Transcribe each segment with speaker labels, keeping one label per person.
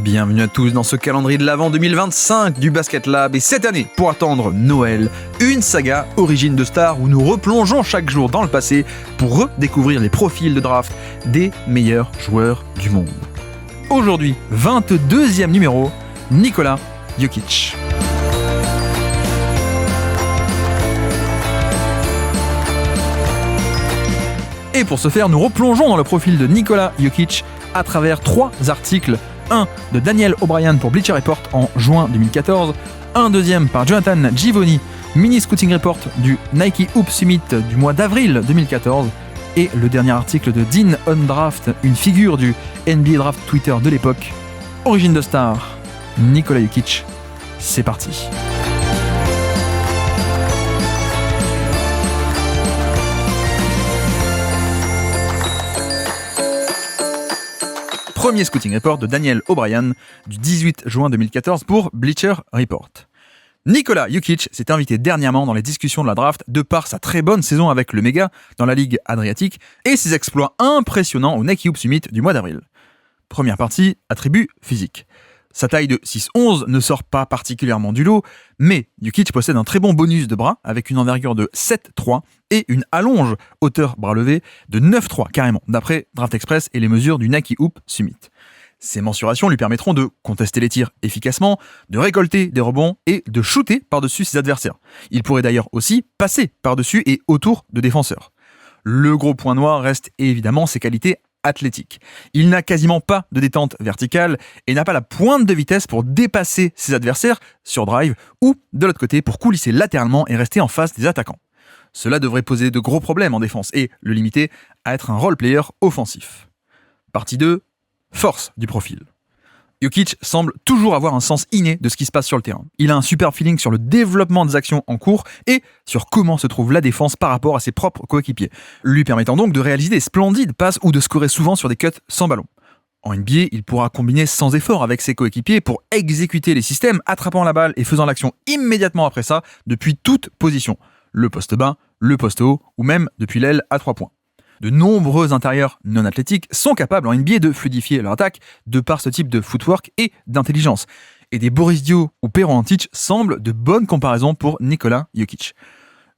Speaker 1: Bienvenue à tous dans ce calendrier de l'Avent 2025 du Basket Lab et cette année, pour attendre Noël, une saga Origine de Star où nous replongeons chaque jour dans le passé pour redécouvrir les profils de draft des meilleurs joueurs du monde. Aujourd'hui, 22e numéro, Nikola Jokic. Et pour ce faire, nous replongeons dans le profil de Nikola Jokic à travers 3 articles. Un de Daniel O'Brien pour Bleacher Report en juin 2014, un deuxième par Jonathan Givony, Mini Scouting Report du Nike Hoop Summit du mois d'avril 2014, et le dernier article de Dean Undraft, une figure du NBA Draft Twitter de l'époque. Origine de Star, Nikola Jokic, c'est parti. Premier scouting report de Daniel O'Brien du 18 juin 2014 pour Bleacher Report. Nikola Jokic s'est invité dernièrement dans les discussions de la draft de par sa très bonne saison avec le Mega dans la Ligue Adriatique et ses exploits impressionnants au Nike Hoop Summit du mois d'avril. Première partie, attributs physiques. Sa taille de 6'11 ne sort pas particulièrement du lot, mais Jokic possède un très bon bonus de bras avec une envergure de 7'3 et une allonge hauteur bras levé de 9'3 carrément, d'après Draft Express et les mesures du Nike Hoop Summit. Ces mensurations lui permettront de contester les tirs efficacement, de récolter des rebonds et de shooter par-dessus ses adversaires. Il pourrait d'ailleurs aussi passer par-dessus et autour de défenseurs. Le gros point noir reste évidemment ses qualités athlétique. Il n'a quasiment pas de détente verticale et n'a pas la pointe de vitesse pour dépasser ses adversaires sur drive ou de l'autre côté pour coulisser latéralement et rester en face des attaquants. Cela devrait poser de gros problèmes en défense et le limiter à être un role-player offensif. Partie 2, force du profil. Jokic semble toujours avoir un sens inné de ce qui se passe sur le terrain. Il a un super feeling sur le développement des actions en cours et sur comment se trouve la défense par rapport à ses propres coéquipiers, lui permettant donc de réaliser des splendides passes ou de scorer souvent sur des cuts sans ballon. En NBA, il pourra combiner sans effort avec ses coéquipiers pour exécuter les systèmes, attrapant la balle et faisant l'action immédiatement après ça, depuis toute position. Le poste bas, le poste haut ou même depuis l'aile à 3 points. De nombreux intérieurs non athlétiques sont capables en NBA de fluidifier leur attaque de par ce type de footwork et d'intelligence. Et des Boris Dio ou Pero Antic semblent de bonnes comparaisons pour Nikola Jokic.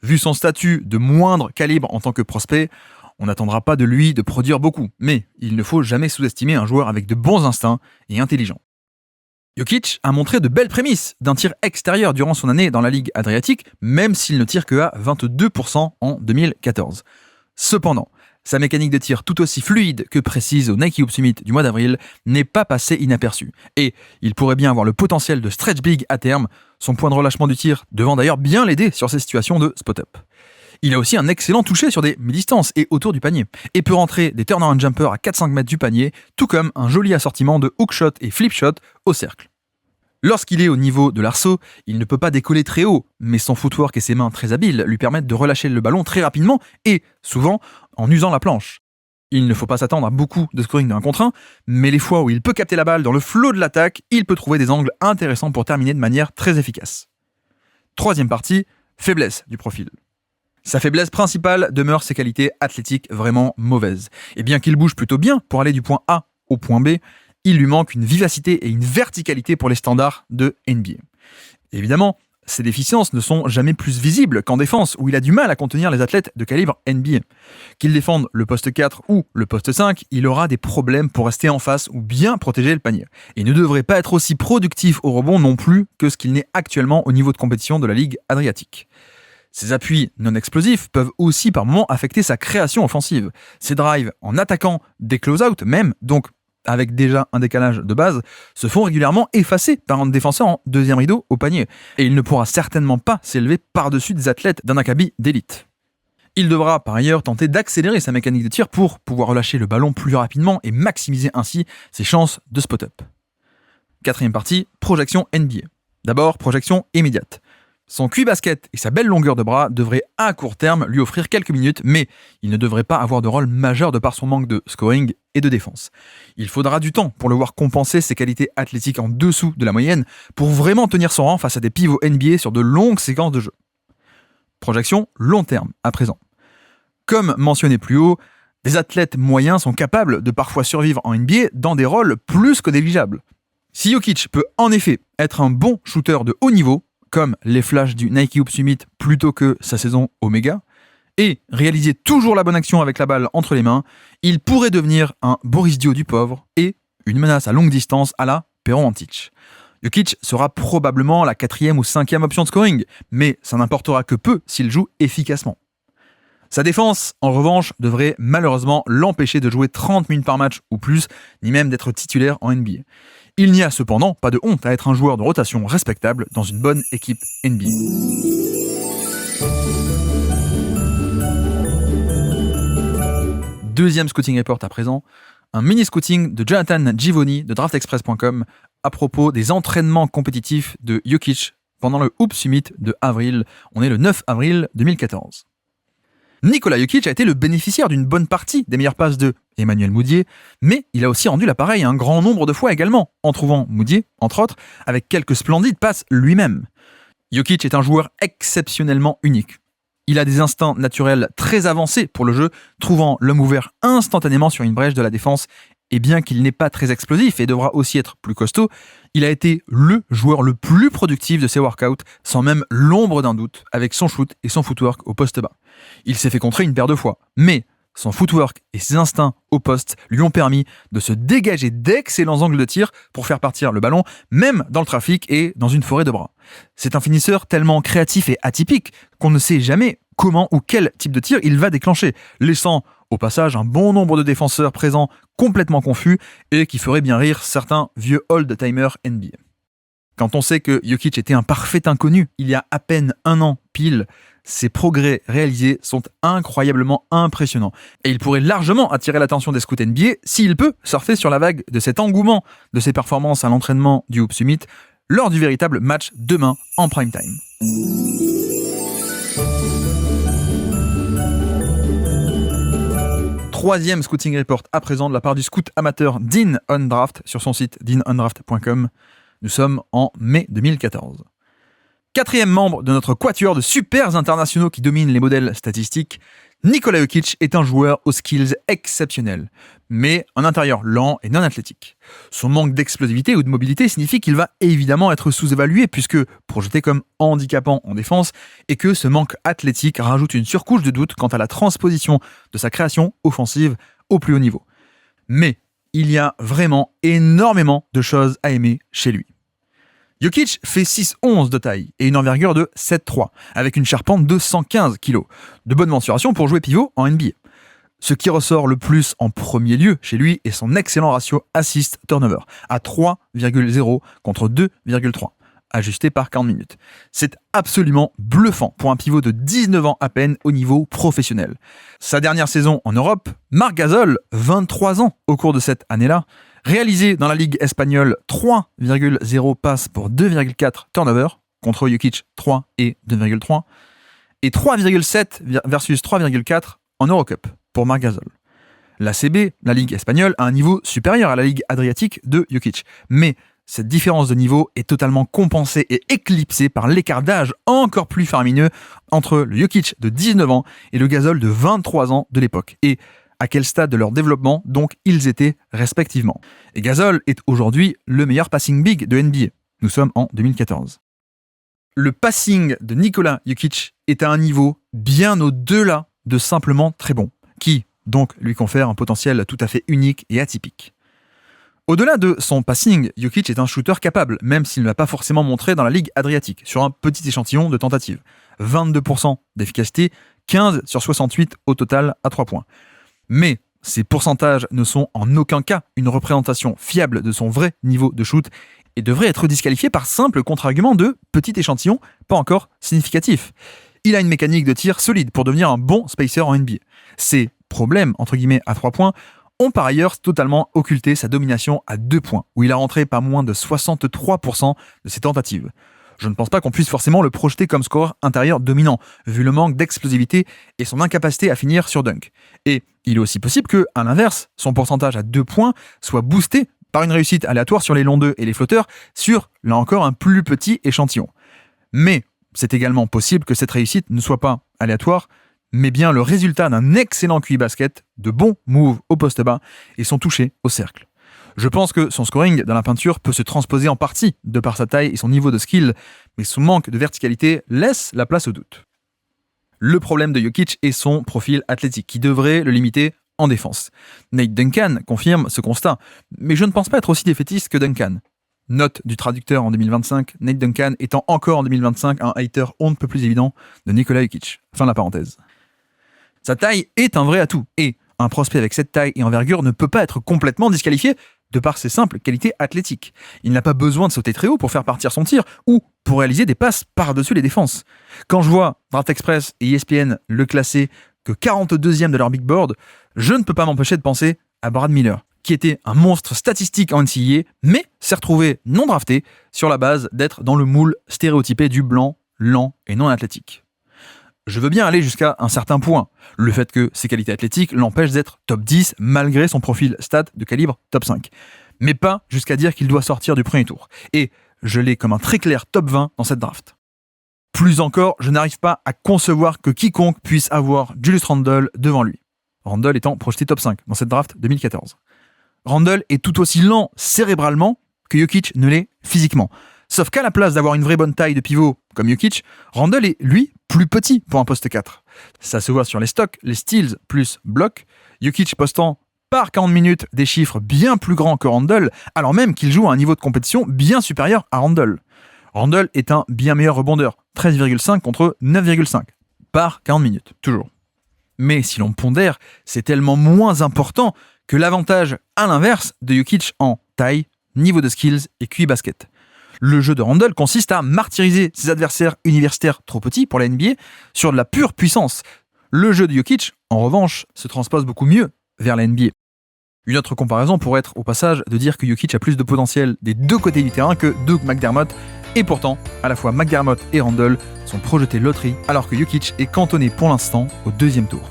Speaker 1: Vu son statut de moindre calibre en tant que prospect, on n'attendra pas de lui de produire beaucoup, mais il ne faut jamais sous-estimer un joueur avec de bons instincts et intelligent. Jokic a montré de belles prémices d'un tir extérieur durant son année dans la Ligue Adriatique, même s'il ne tire que à 22% en 2014. Cependant, sa mécanique de tir tout aussi fluide que précise au Nike Hoop Summit du mois d'avril n'est pas passée inaperçue. Et il pourrait bien avoir le potentiel de stretch big à terme, son point de relâchement du tir devant d'ailleurs bien l'aider sur ses situations de spot-up. Il a aussi un excellent toucher sur des mi-distances et autour du panier, et peut rentrer des turnaround jumpers à 4-5 mètres du panier, tout comme un joli assortiment de hook shot et flip shot au cercle. Lorsqu'il est au niveau de l'arceau, il ne peut pas décoller très haut, mais son footwork et ses mains très habiles lui permettent de relâcher le ballon très rapidement et, souvent, en usant la planche. Il ne faut pas s'attendre à beaucoup de scoring d'un contre 1, mais les fois où il peut capter la balle dans le flot de l'attaque, il peut trouver des angles intéressants pour terminer de manière très efficace. Troisième partie, faiblesse du profil. Sa faiblesse principale demeure ses qualités athlétiques vraiment mauvaises. Et bien qu'il bouge plutôt bien pour aller du point A au point B, il lui manque une vivacité et une verticalité pour les standards de NBA. Évidemment, ces déficiences ne sont jamais plus visibles qu'en défense, où il a du mal à contenir les athlètes de calibre NBA. Qu'il défende le poste 4 ou le poste 5, il aura des problèmes pour rester en face ou bien protéger le panier. Et ne devrait pas être aussi productif au rebond non plus que ce qu'il n'est actuellement au niveau de compétition de la Ligue Adriatique. Ses appuis non explosifs peuvent aussi par moments affecter sa création offensive. Ses drives en attaquant des close-out même, donc avec déjà un décalage de base, se font régulièrement effacer par un défenseur en deuxième rideau au panier. Et il ne pourra certainement pas s'élever par-dessus des athlètes d'un acabit d'élite. Il devra par ailleurs tenter d'accélérer sa mécanique de tir pour pouvoir relâcher le ballon plus rapidement et maximiser ainsi ses chances de spot-up. Quatrième partie, projection NBA. D'abord, projection immédiate. Son QI basket et sa belle longueur de bras devraient à court terme lui offrir quelques minutes, mais il ne devrait pas avoir de rôle majeur de par son manque de scoring et de défense. Il faudra du temps pour le voir compenser ses qualités athlétiques en dessous de la moyenne pour vraiment tenir son rang face à des pivots NBA sur de longues séquences de jeu. Projection long terme à présent. Comme mentionné plus haut, des athlètes moyens sont capables de parfois survivre en NBA dans des rôles plus que négligeables. Si Jokic peut en effet être un bon shooter de haut niveau, comme les flashs du Nike Hoop Summit plutôt que sa saison Omega, et réaliser toujours la bonne action avec la balle entre les mains, il pourrait devenir un Boris Dio du pauvre et une menace à longue distance à la Peron-Antic. Jokic sera probablement la 4e ou 5e option de scoring, mais ça n'importera que peu s'il joue efficacement. Sa défense, en revanche, devrait malheureusement l'empêcher de jouer 30 minutes par match ou plus, ni même d'être titulaire en NBA. Il n'y a cependant pas de honte à être un joueur de rotation respectable dans une bonne équipe NBA. Deuxième scouting report à présent, un mini-scouting de Jonathan Givony de DraftExpress.com à propos des entraînements compétitifs de Jokic pendant le Hoop Summit de avril. On est le 9 avril 2014. Nikola Jokic a été le bénéficiaire d'une bonne partie des meilleures passes de Emmanuel Mudiay, mais il a aussi rendu l'appareil un grand nombre de fois également, en trouvant Mudiay, entre autres, avec quelques splendides passes lui-même. Jokic est un joueur exceptionnellement unique. Il a des instincts naturels très avancés pour le jeu, trouvant l'homme ouvert instantanément sur une brèche de la défense, et bien qu'il n'est pas très explosif et devra aussi être plus costaud, il a été le joueur le plus productif de ses workouts, sans même l'ombre d'un doute, avec son shoot et son footwork au poste bas. Il s'est fait contrer une paire de fois, mais son footwork et ses instincts au poste lui ont permis de se dégager d'excellents angles de tir pour faire partir le ballon, même dans le trafic et dans une forêt de bras. C'est un finisseur tellement créatif et atypique qu'on ne sait jamais comment ou quel type de tir il va déclencher, laissant au passage un bon nombre de défenseurs présents complètement confus et qui feraient bien rire certains vieux old-timers NBA. Quand on sait que Jokic était un parfait inconnu il y a à peine un an pile, ses progrès réalisés sont incroyablement impressionnants. Et il pourrait largement attirer l'attention des scouts NBA s'il peut surfer sur la vague de cet engouement de ses performances à l'entraînement du Hoop Summit lors du véritable match demain en prime time. Troisième scouting report à présent de la part du scout amateur Dean Undraft sur son site deanundraft.com. Nous sommes en mai 2014. Quatrième membre de notre quatuor de supers internationaux qui dominent les modèles statistiques, Nikola Jokic est un joueur aux skills exceptionnels, mais un intérieur lent et non athlétique. Son manque d'explosivité ou de mobilité signifie qu'il va évidemment être sous-évalué puisque projeté comme handicapant en défense et que ce manque athlétique rajoute une surcouche de doute quant à la transposition de sa création offensive au plus haut niveau. Mais il y a vraiment énormément de choses à aimer chez lui. Jokic fait 6'11 de taille et une envergure de 7'3, avec une charpente de 115 kg. De bonne mensuration pour jouer pivot en NBA. Ce qui ressort le plus en premier lieu chez lui est son excellent ratio assist-turnover, à 3,0 contre 2,3, ajusté par 40 minutes. C'est absolument bluffant pour un pivot de 19 ans à peine au niveau professionnel. Sa dernière saison en Europe, Marc Gasol, 23 ans au cours de cette année-là, réalisé dans la Ligue espagnole 3,0 passes pour 2,4 turnover, contre Jokic 3 et 2,3, et 3,7 versus 3,4 en Eurocup pour Marc Gasol. La CB, la Ligue espagnole, a un niveau supérieur à la Ligue adriatique de Jokic, mais cette différence de niveau est totalement compensée et éclipsée par l'écart d'âge encore plus faramineux entre le Jokic de 19 ans et le Gasol de 23 ans de l'époque, et à quel stade de leur développement donc ils étaient respectivement. Et Gasol est aujourd'hui le meilleur passing big de NBA. Nous sommes en 2014. Le passing de Nikola Jokic est à un niveau bien au-delà de simplement très bon, qui donc lui confère un potentiel tout à fait unique et atypique. Au-delà de son passing, Jokic est un shooter capable, même s'il ne l'a pas forcément montré dans la Ligue adriatique, sur un petit échantillon de tentatives. 22% d'efficacité, 15 sur 68 au total à 3 points. Mais ces pourcentages ne sont en aucun cas une représentation fiable de son vrai niveau de shoot et devraient être disqualifiés par simple contre-argument de petit échantillon pas encore significatif. Il a une mécanique de tir solide pour devenir un bon spacer en NBA. Ses problèmes, entre guillemets, à 3 points ont par ailleurs totalement occulté sa domination à 2 points, où il a rentré pas moins de 63% de ses tentatives. Je ne pense pas qu'on puisse forcément le projeter comme scoreur intérieur dominant, vu le manque d'explosivité et son incapacité à finir sur dunk. Et il est aussi possible que, à l'inverse, son pourcentage à 2 points soit boosté par une réussite aléatoire sur les longs 2 et les flotteurs sur, là encore, un plus petit échantillon. Mais c'est également possible que cette réussite ne soit pas aléatoire, mais bien le résultat d'un excellent QI basket, de bons moves au poste bas et son toucher au cercle. Je pense que son scoring dans la peinture peut se transposer en partie de par sa taille et son niveau de skill, mais son manque de verticalité laisse la place au doute. Le problème de Jokic est son profil athlétique, qui devrait le limiter en défense. Nate Duncan confirme ce constat, mais je ne pense pas être aussi défaitiste que Duncan. Note du traducteur en 2025, Nate Duncan étant encore en 2025 un hater on ne peut plus évident de Nikola Jokic. Fin de la parenthèse. Sa taille est un vrai atout, et un prospect avec cette taille et envergure ne peut pas être complètement disqualifié de par ses simples qualités athlétiques. Il n'a pas besoin de sauter très haut pour faire partir son tir ou pour réaliser des passes par-dessus les défenses. Quand je vois Draft Express et ESPN le classer que 42e de leur big board, je ne peux pas m'empêcher de penser à Brad Miller, qui était un monstre statistique en NCAA, mais s'est retrouvé non drafté sur la base d'être dans le moule stéréotypé du blanc, lent et non athlétique. Je veux bien aller jusqu'à un certain point. Le fait que ses qualités athlétiques l'empêchent d'être top 10 malgré son profil stat de calibre top 5. Mais pas jusqu'à dire qu'il doit sortir du premier tour. Et je l'ai comme un très clair top 20 dans cette draft. Plus encore, je n'arrive pas à concevoir que quiconque puisse avoir Julius Randle devant lui. Randle étant projeté top 5 dans cette draft 2014. Randle est tout aussi lent cérébralement que Jokic ne l'est physiquement. Sauf qu'à la place d'avoir une vraie bonne taille de pivot comme Jokic, Randle est, lui, plus petit pour un poste 4. Ça se voit sur les stocks, les steals plus blocs. Jokic postant par 40 minutes des chiffres bien plus grands que Randle, alors même qu'il joue à un niveau de compétition bien supérieur à Randle. Randle est un bien meilleur rebondeur, 13,5 contre 9,5 par 40 minutes, toujours. Mais si l'on pondère, c'est tellement moins important que l'avantage à l'inverse de Jokic en taille, niveau de skills et QI basket. Le jeu de Randle consiste à martyriser ses adversaires universitaires trop petits pour la NBA sur de la pure puissance. Le jeu de Jokic, en revanche, se transpose beaucoup mieux vers la NBA. Une autre comparaison pourrait être au passage de dire que Jokic a plus de potentiel des deux côtés du terrain que Doug McDermott, et pourtant, à la fois McDermott et Randle sont projetés loterie, alors que Jokic est cantonné pour l'instant au deuxième tour.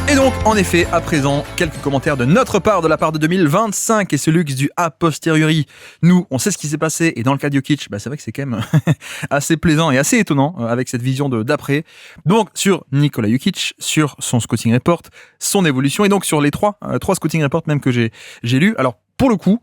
Speaker 1: Et donc, en effet, à présent, quelques commentaires de notre part, de la part de 2025, et ce luxe du a posteriori. Nous, on sait ce qui s'est passé, et dans le cas de Jokic, c'est vrai que c'est quand même assez plaisant et assez étonnant, avec cette vision d'après. Donc, sur Nikola Jokic, sur son scouting report, son évolution, et donc sur les trois scouting reports même que j'ai lus. Alors, pour le coup,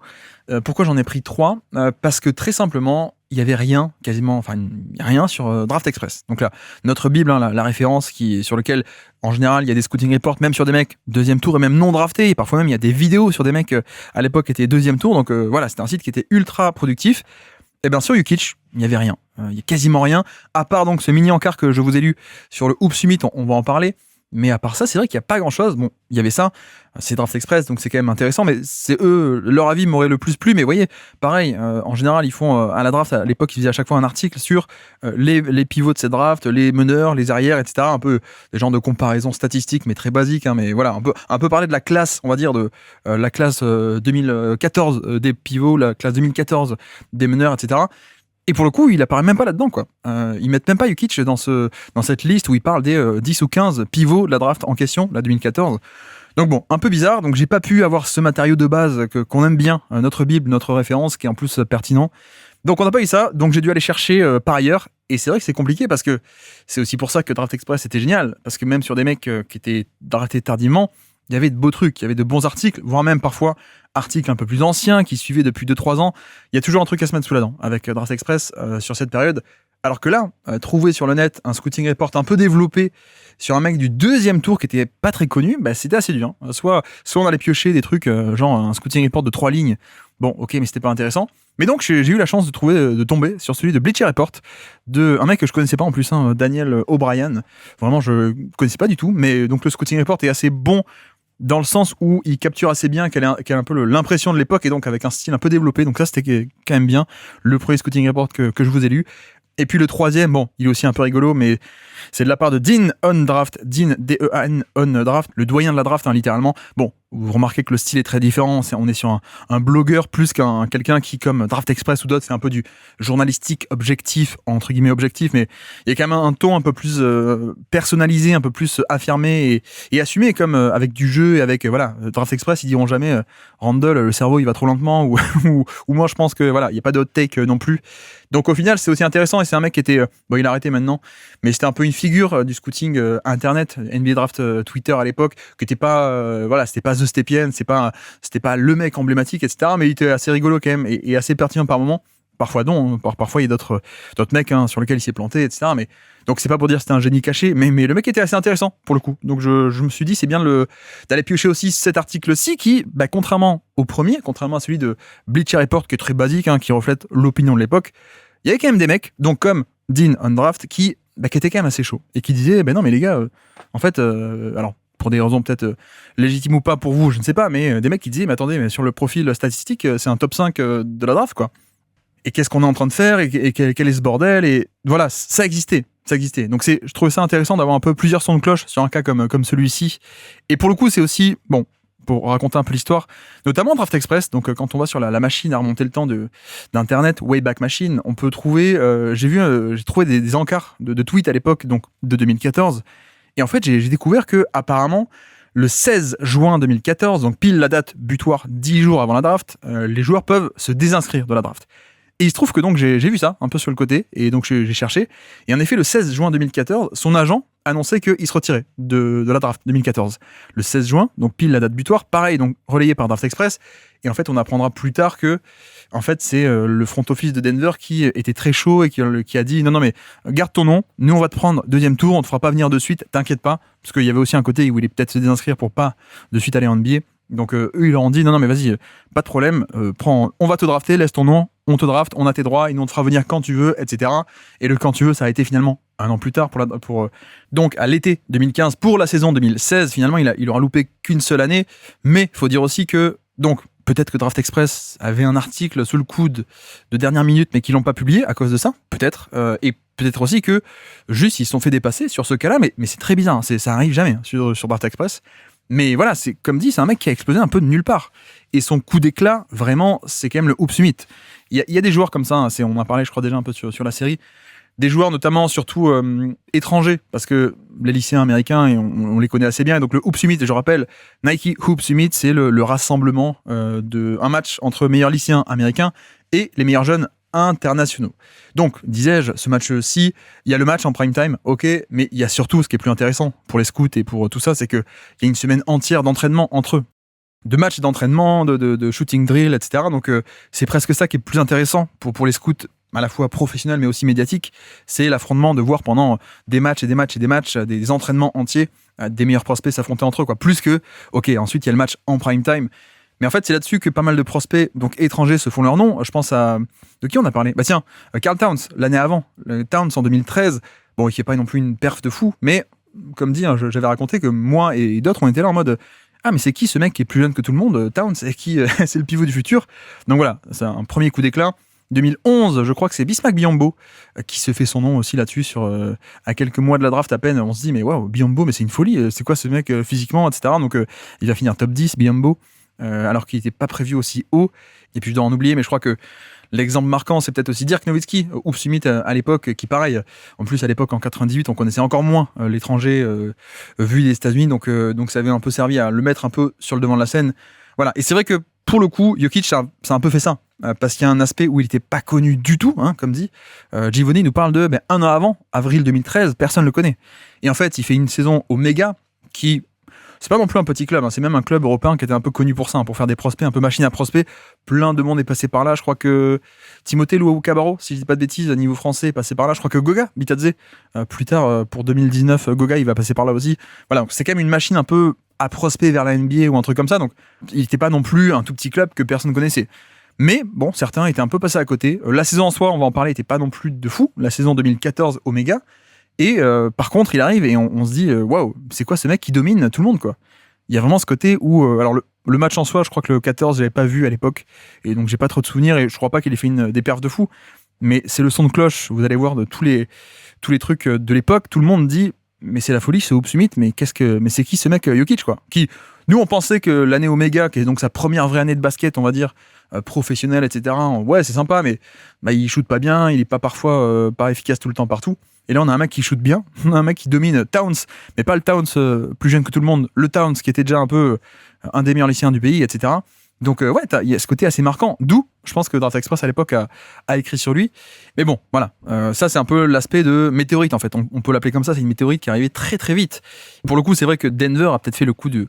Speaker 1: pourquoi j'en ai pris 3 ? Parce que très simplement, il y avait rien, quasiment, enfin rien sur Draft Express. Donc là, notre bible, la référence sur lequel, en général, il y a des scouting reports, même sur des mecs deuxième tour et même non draftés. Et parfois même, il y a des vidéos sur des mecs à l'époque qui étaient deuxième tour. Donc voilà, c'était un site qui était ultra productif. Et bien sur Jokic, il n'y avait rien. Il y a quasiment rien, à part donc ce mini encart que je vous ai lu sur le Hoop Summit, on va en parler. Mais à part ça, c'est vrai qu'il n'y a pas grand-chose. Bon, il y avait ça, c'est Draft Express, donc c'est quand même intéressant, mais c'est eux, leur avis m'aurait le plus plu. Mais vous voyez, pareil, en général, ils font, à la draft, à l'époque, ils faisaient à chaque fois un article sur les pivots de cette draft, les meneurs, les arrières, etc. Un peu des genres de comparaison statistique, mais très basique, mais voilà, un peu parler de la classe, on va dire, de la classe 2014 des pivots, la classe 2014 des meneurs, etc. Et pour le coup, il apparaît même pas là-dedans, quoi. Ils mettent même pas Jokic dans cette liste où il parle des 10 ou 15 pivots de la draft en question, la 2014. Donc bon, un peu bizarre. Donc j'ai pas pu avoir ce matériau de base qu'on aime bien, notre bible, notre référence, qui est en plus pertinent. Donc on n'a pas eu ça. Donc j'ai dû aller chercher par ailleurs. Et c'est vrai que c'est compliqué parce que c'est aussi pour ça que Draft Express était génial. Parce que même sur des mecs qui étaient draftés tardivement, il y avait de beaux trucs, il y avait de bons articles, voire même parfois articles un peu plus anciens qui suivaient depuis 2-3 ans. Il y a toujours un truc à se mettre sous la dent avec Draft Express sur cette période. Alors que là, trouver sur le net un scouting report un peu développé sur un mec du deuxième tour qui était pas très connu, c'était assez dur. Soit on allait piocher des trucs, genre un scouting report de 3 lignes. Bon, ok, mais c'était pas intéressant. Mais donc, j'ai eu la chance de tomber sur celui de Bleacher Report, de un mec que je connaissais pas en plus, Daniel O'Brien. Vraiment, je connaissais pas du tout. Mais donc, le scouting report est assez bon dans le sens où il capture assez bien quelle est un peu l'impression de l'époque et donc avec un style un peu développé. Donc ça, c'était quand même bien. Le premier scouting report que je vous ai lu. Et puis le troisième, bon, il est aussi un peu rigolo, mais c'est de la part de Dean On Draft, Dean, D-E-A-N, On Draft, le doyen de la draft, littéralement. Bon, vous remarquez que le style est très différent. On est sur un blogueur plus qu'un quelqu'un qui, comme Draft Express ou d'autres, c'est un peu du journalistique objectif, entre guillemets objectif, mais il y a quand même un ton un peu plus personnalisé, un peu plus affirmé et assumé, comme avec du jeu et avec voilà, Draft Express, ils diront jamais Randall, le cerveau il va trop lentement ou moi je pense que voilà, il y a pas de hot take non plus. Donc au final, c'est aussi intéressant et c'est un mec qui était bon, il a arrêté maintenant, mais c'était un peu une figure du scouting internet, NBA Draft Twitter à l'époque, qui était pas voilà, c'était pas The Stepien, c'était pas le mec emblématique, etc. Mais il était assez rigolo quand même et assez pertinent par moment. Parfois non, parfois il y a d'autres mecs sur lesquels il s'est planté, etc. Mais donc c'est pas pour dire que c'était un génie caché, mais le mec était assez intéressant pour le coup. Donc je me suis dit c'est bien d'aller piocher aussi cet article-ci qui, contrairement au premier, contrairement à celui de Bleacher Report qui est très basique, qui reflète l'opinion de l'époque, il y avait quand même des mecs, donc comme Dean Undraft, qui étaient quand même assez chauds et qui disaient non mais les gars, en fait, alors pour des raisons peut-être légitimes ou pas pour vous, je ne sais pas, mais des mecs qui disaient mais attendez, mais sur le profil statistique, c'est un top 5 de la draft quoi. Et qu'est-ce qu'on est en train de faire et quel est ce bordel et voilà, ça existait. Donc je trouvais ça intéressant d'avoir un peu plusieurs sons de cloche sur un cas comme celui-ci. Et pour le coup, c'est aussi bon pour raconter un peu l'histoire, notamment Draft Express. Donc quand on va sur la machine à remonter le temps d'internet, Wayback Machine, on peut trouver j'ai trouvé des encarts de tweets à l'époque, donc de 2014. Et en fait, j'ai découvert que apparemment le 16 juin 2014, donc pile la date butoir 10 jours avant la draft, les joueurs peuvent se désinscrire de la draft. Et il se trouve que donc j'ai vu ça un peu sur le côté, et donc j'ai cherché. Et en effet, le 16 juin 2014, son agent annonçait qu'il se retirait de la draft 2014. Le 16 juin, donc pile la date butoir, pareil, donc relayé par Draft Express. Et en fait, on apprendra plus tard que, en fait, c'est le front office de Denver qui était très chaud et qui a dit non mais garde ton nom, nous on va te prendre deuxième tour, on te fera pas venir de suite, t'inquiète pas, parce qu'il y avait aussi un côté où il voulait peut-être se désinscrire pour pas de suite aller en NBA. Donc eux ils leur ont dit non mais vas-y, pas de problème, on va te drafter, laisse ton nom, on te draft, on a tes droits, et nous on te fera venir quand tu veux, etc. Et le quand tu veux, ça a été finalement un an plus tard donc à l'été 2015 pour la saison 2016. Finalement il aura loupé qu'une seule année, mais faut dire aussi que donc peut-être que Draft Express avait un article sous le coude de dernière minute mais qu'ils l'ont pas publié à cause de ça, peut-être, et peut-être aussi que juste ils se sont fait dépasser sur ce cas-là, mais c'est très bizarre, ça arrive jamais sur Draft Express. Mais voilà, c'est comme dit, c'est un mec qui a explosé un peu de nulle part. Et son coup d'éclat, vraiment, c'est quand même le Hoop Summit. Il y a des joueurs comme ça, on en a parlé, je crois, déjà un peu sur la série. Des joueurs, notamment, surtout étrangers, parce que les lycéens américains, et on les connaît assez bien. Et donc, le Hoop Summit, je rappelle, Nike Hoop Summit, c'est le rassemblement un match entre meilleurs lycéens américains et les meilleurs jeunes internationaux. Donc, disais-je, ce match-ci, il y a le match en prime time, ok, mais il y a surtout, ce qui est plus intéressant pour les scouts et pour tout ça, c'est qu'il y a une semaine entière d'entraînement entre eux. De matchs d'entraînement, de shooting drill, etc. Donc, c'est presque ça qui est plus intéressant pour les scouts, à la fois professionnels mais aussi médiatiques. C'est l'affrontement de voir pendant des matchs et des matchs et des matchs, des entraînements entiers, des meilleurs prospects s'affronter entre eux, quoi. Plus que, ok, ensuite il y a le match en prime time. Mais en fait, c'est là-dessus que pas mal de prospects donc étrangers se font leur nom. Je pense à... De qui on a parlé ? Bah tiens, Karl Towns, l'année avant. Towns en 2013. Bon, il fait pas non plus une perf de fou, mais comme dit, j'avais raconté que moi et d'autres, on était là en mode ah, mais c'est qui ce mec qui est plus jeune que tout le monde ? Towns, c'est qui ? C'est le pivot du futur. Donc voilà, c'est un premier coup d'éclat. 2011, je crois que c'est Bismack Biyombo qui se fait son nom aussi là-dessus à quelques mois de la draft à peine. On se dit mais waouh, Biyombo, mais c'est une folie. C'est quoi ce mec physiquement, etc. Donc il va finir top 10, Biyombo. Alors qu'il n'était pas prévu aussi haut. Et puis je dois en oublier, mais je crois que l'exemple marquant, c'est peut-être aussi Dirk Nowitzki, Hoop Summit à l'époque, qui pareil, en plus à l'époque en 98, on connaissait encore moins l'étranger vu des États-Unis, donc ça avait un peu servi à le mettre un peu sur le devant de la scène. Voilà, et c'est vrai que pour le coup, Jokic, ça a un peu fait ça, parce qu'il y a un aspect où il n'était pas connu du tout, comme dit. Givoni nous parle de un an avant, avril 2013, personne ne le connaît. Et en fait, il fait une saison au Méga qui... C'est pas non plus un petit club, c'est même un club européen qui était un peu connu pour ça, pour faire des prospects, un peu machine à prospects. Plein de monde est passé par là. Je crois que Timothée Luwawu-Cabarro, si je dis pas de bêtises, à niveau français, est passé par là. Je crois que Goga Bitadze, plus tard, pour 2019, Goga, il va passer par là aussi. Voilà, donc c'est quand même une machine un peu à prospect vers la NBA ou un truc comme ça. Donc il n'était pas non plus un tout petit club que personne connaissait. Mais bon, certains étaient un peu passés à côté. La saison en soi, on va en parler, n'était pas non plus de fou. La saison 2014 Omega. Et par contre, il arrive et on se dit waouh, c'est quoi ce mec qui domine tout le monde, quoi. Il y a vraiment ce côté où alors le match en soi, je crois que le 14, je l'avais pas vu à l'époque et donc j'ai pas trop de souvenirs et je crois pas qu'il ait fait des perfs de fou. Mais c'est le son de cloche, vous allez voir, de tous les trucs de l'époque, tout le monde dit mais c'est la folie ce Hoop Summit, mais c'est qui ce mec Jokic, quoi, qui Nous, on pensait que l'année Omega, qui est donc sa première vraie année de basket, on va dire, professionnelle, etc., ouais, c'est sympa, mais il shoot pas bien, il est pas parfois pas efficace tout le temps partout. Et là, on a un mec qui shoot bien, on a un mec qui domine Towns, mais pas le Towns plus jeune que tout le monde, le Towns qui était déjà un peu un des meilleurs lycéens du pays, etc. Donc ouais, il y a ce côté assez marquant, d'où je pense que Draft Express à l'époque a écrit sur lui. Mais bon, voilà, ça c'est un peu l'aspect de météorite en fait, on peut l'appeler comme ça, c'est une météorite qui est arrivée très très vite. Pour le coup, c'est vrai que Denver a peut-être fait le coup du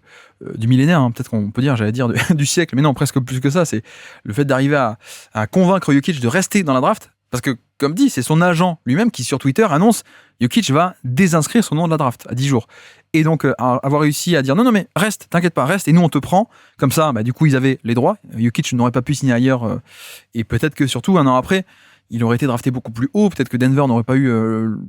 Speaker 1: millénaire, hein, peut-être qu'on peut dire, j'allais dire du siècle, mais non, presque plus que ça, c'est le fait d'arriver à convaincre Jokic de rester dans la draft, parce que comme dit, c'est son agent lui-même qui sur Twitter annonce Jokic va désinscrire son nom de la draft à 10 jours. Et donc, avoir réussi à dire non, mais reste, t'inquiète pas, reste, et nous on te prend, comme ça, du coup, ils avaient les droits. Jokic n'aurait pas pu signer ailleurs, et peut-être que surtout, un an après, il aurait été drafté beaucoup plus haut, peut-être que Denver n'aurait pas eu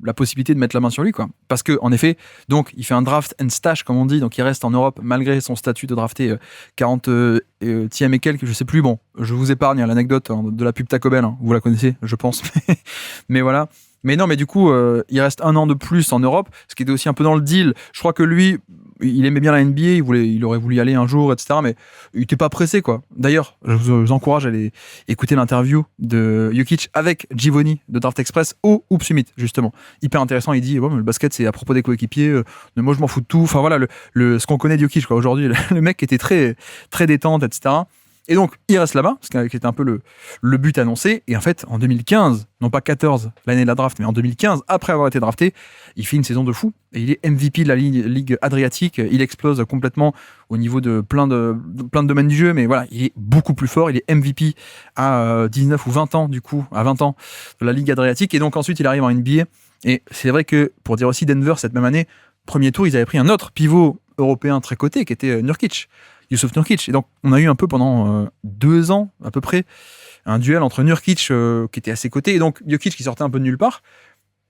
Speaker 1: la possibilité de mettre la main sur lui, quoi. Parce que, en effet, donc, il fait un draft and stash, comme on dit, donc il reste en Europe, malgré son statut de drafté 40e et quelques, je sais plus, bon, je vous épargne l'anecdote de la pub Taco Bell, hein, vous la connaissez, je pense, mais voilà. Mais non, mais du coup, il reste un an de plus en Europe, ce qui était aussi un peu dans le deal. Je crois que lui, il aimait bien la NBA, il aurait voulu y aller un jour, etc. Mais il n'était pas pressé, quoi. D'ailleurs, je vous encourage à aller écouter l'interview de Jokic avec Givoni de Draft Express au Hoop Summit, justement. Hyper intéressant, il dit, ouais, mais le basket, c'est à propos des coéquipiers, moi, je m'en fous de tout. Enfin, voilà, ce qu'on connaît de Jokic, quoi. Aujourd'hui, le mec était très, très détente, etc. Et donc, il reste là-bas, ce qui était un peu le but annoncé. Et en fait, en 2015, non pas 14, l'année de la draft, mais en 2015, après avoir été drafté, il fait une saison de fou. Et il est MVP de la Ligue Adriatique. Il explose complètement au niveau de plein de domaines du jeu. Mais voilà, il est beaucoup plus fort. Il est MVP à 19 ou 20 ans, du coup, à 20 ans de la Ligue Adriatique. Et donc, ensuite, il arrive en NBA. Et c'est vrai que, pour dire aussi, Denver, cette même année, premier tour, ils avaient pris un autre pivot européen très coté, qui était Nurkic. Jusuf Nurkic. Et donc, on a eu un peu pendant 2 ans, à peu près, un duel entre Nurkic, qui était à ses côtés, et donc Jokic qui sortait un peu de nulle part.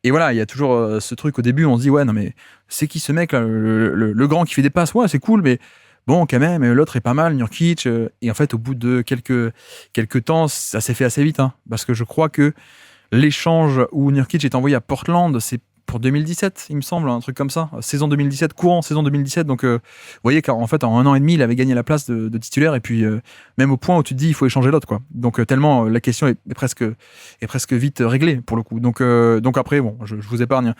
Speaker 1: Et voilà, il y a toujours ce truc au début, on se dit, ouais, non, mais c'est qui ce mec, là, le grand qui fait des passes? Ouais, c'est cool, mais bon, quand même, l'autre est pas mal, Nurkic. Et en fait, au bout de quelques temps, ça s'est fait assez vite, hein, parce que je crois que l'échange où Nurkic est envoyé à Portland, c'est pour 2017, il me semble, un truc comme ça. Saison 2017, courant saison 2017. Donc, vous voyez qu'en fait, en 1 an et demi, il avait gagné la place de titulaire. Et puis, même au point où tu te dis, il faut échanger l'autre, quoi. Donc, tellement la question est presque vite réglée, pour le coup. Donc après, bon, je vous épargne.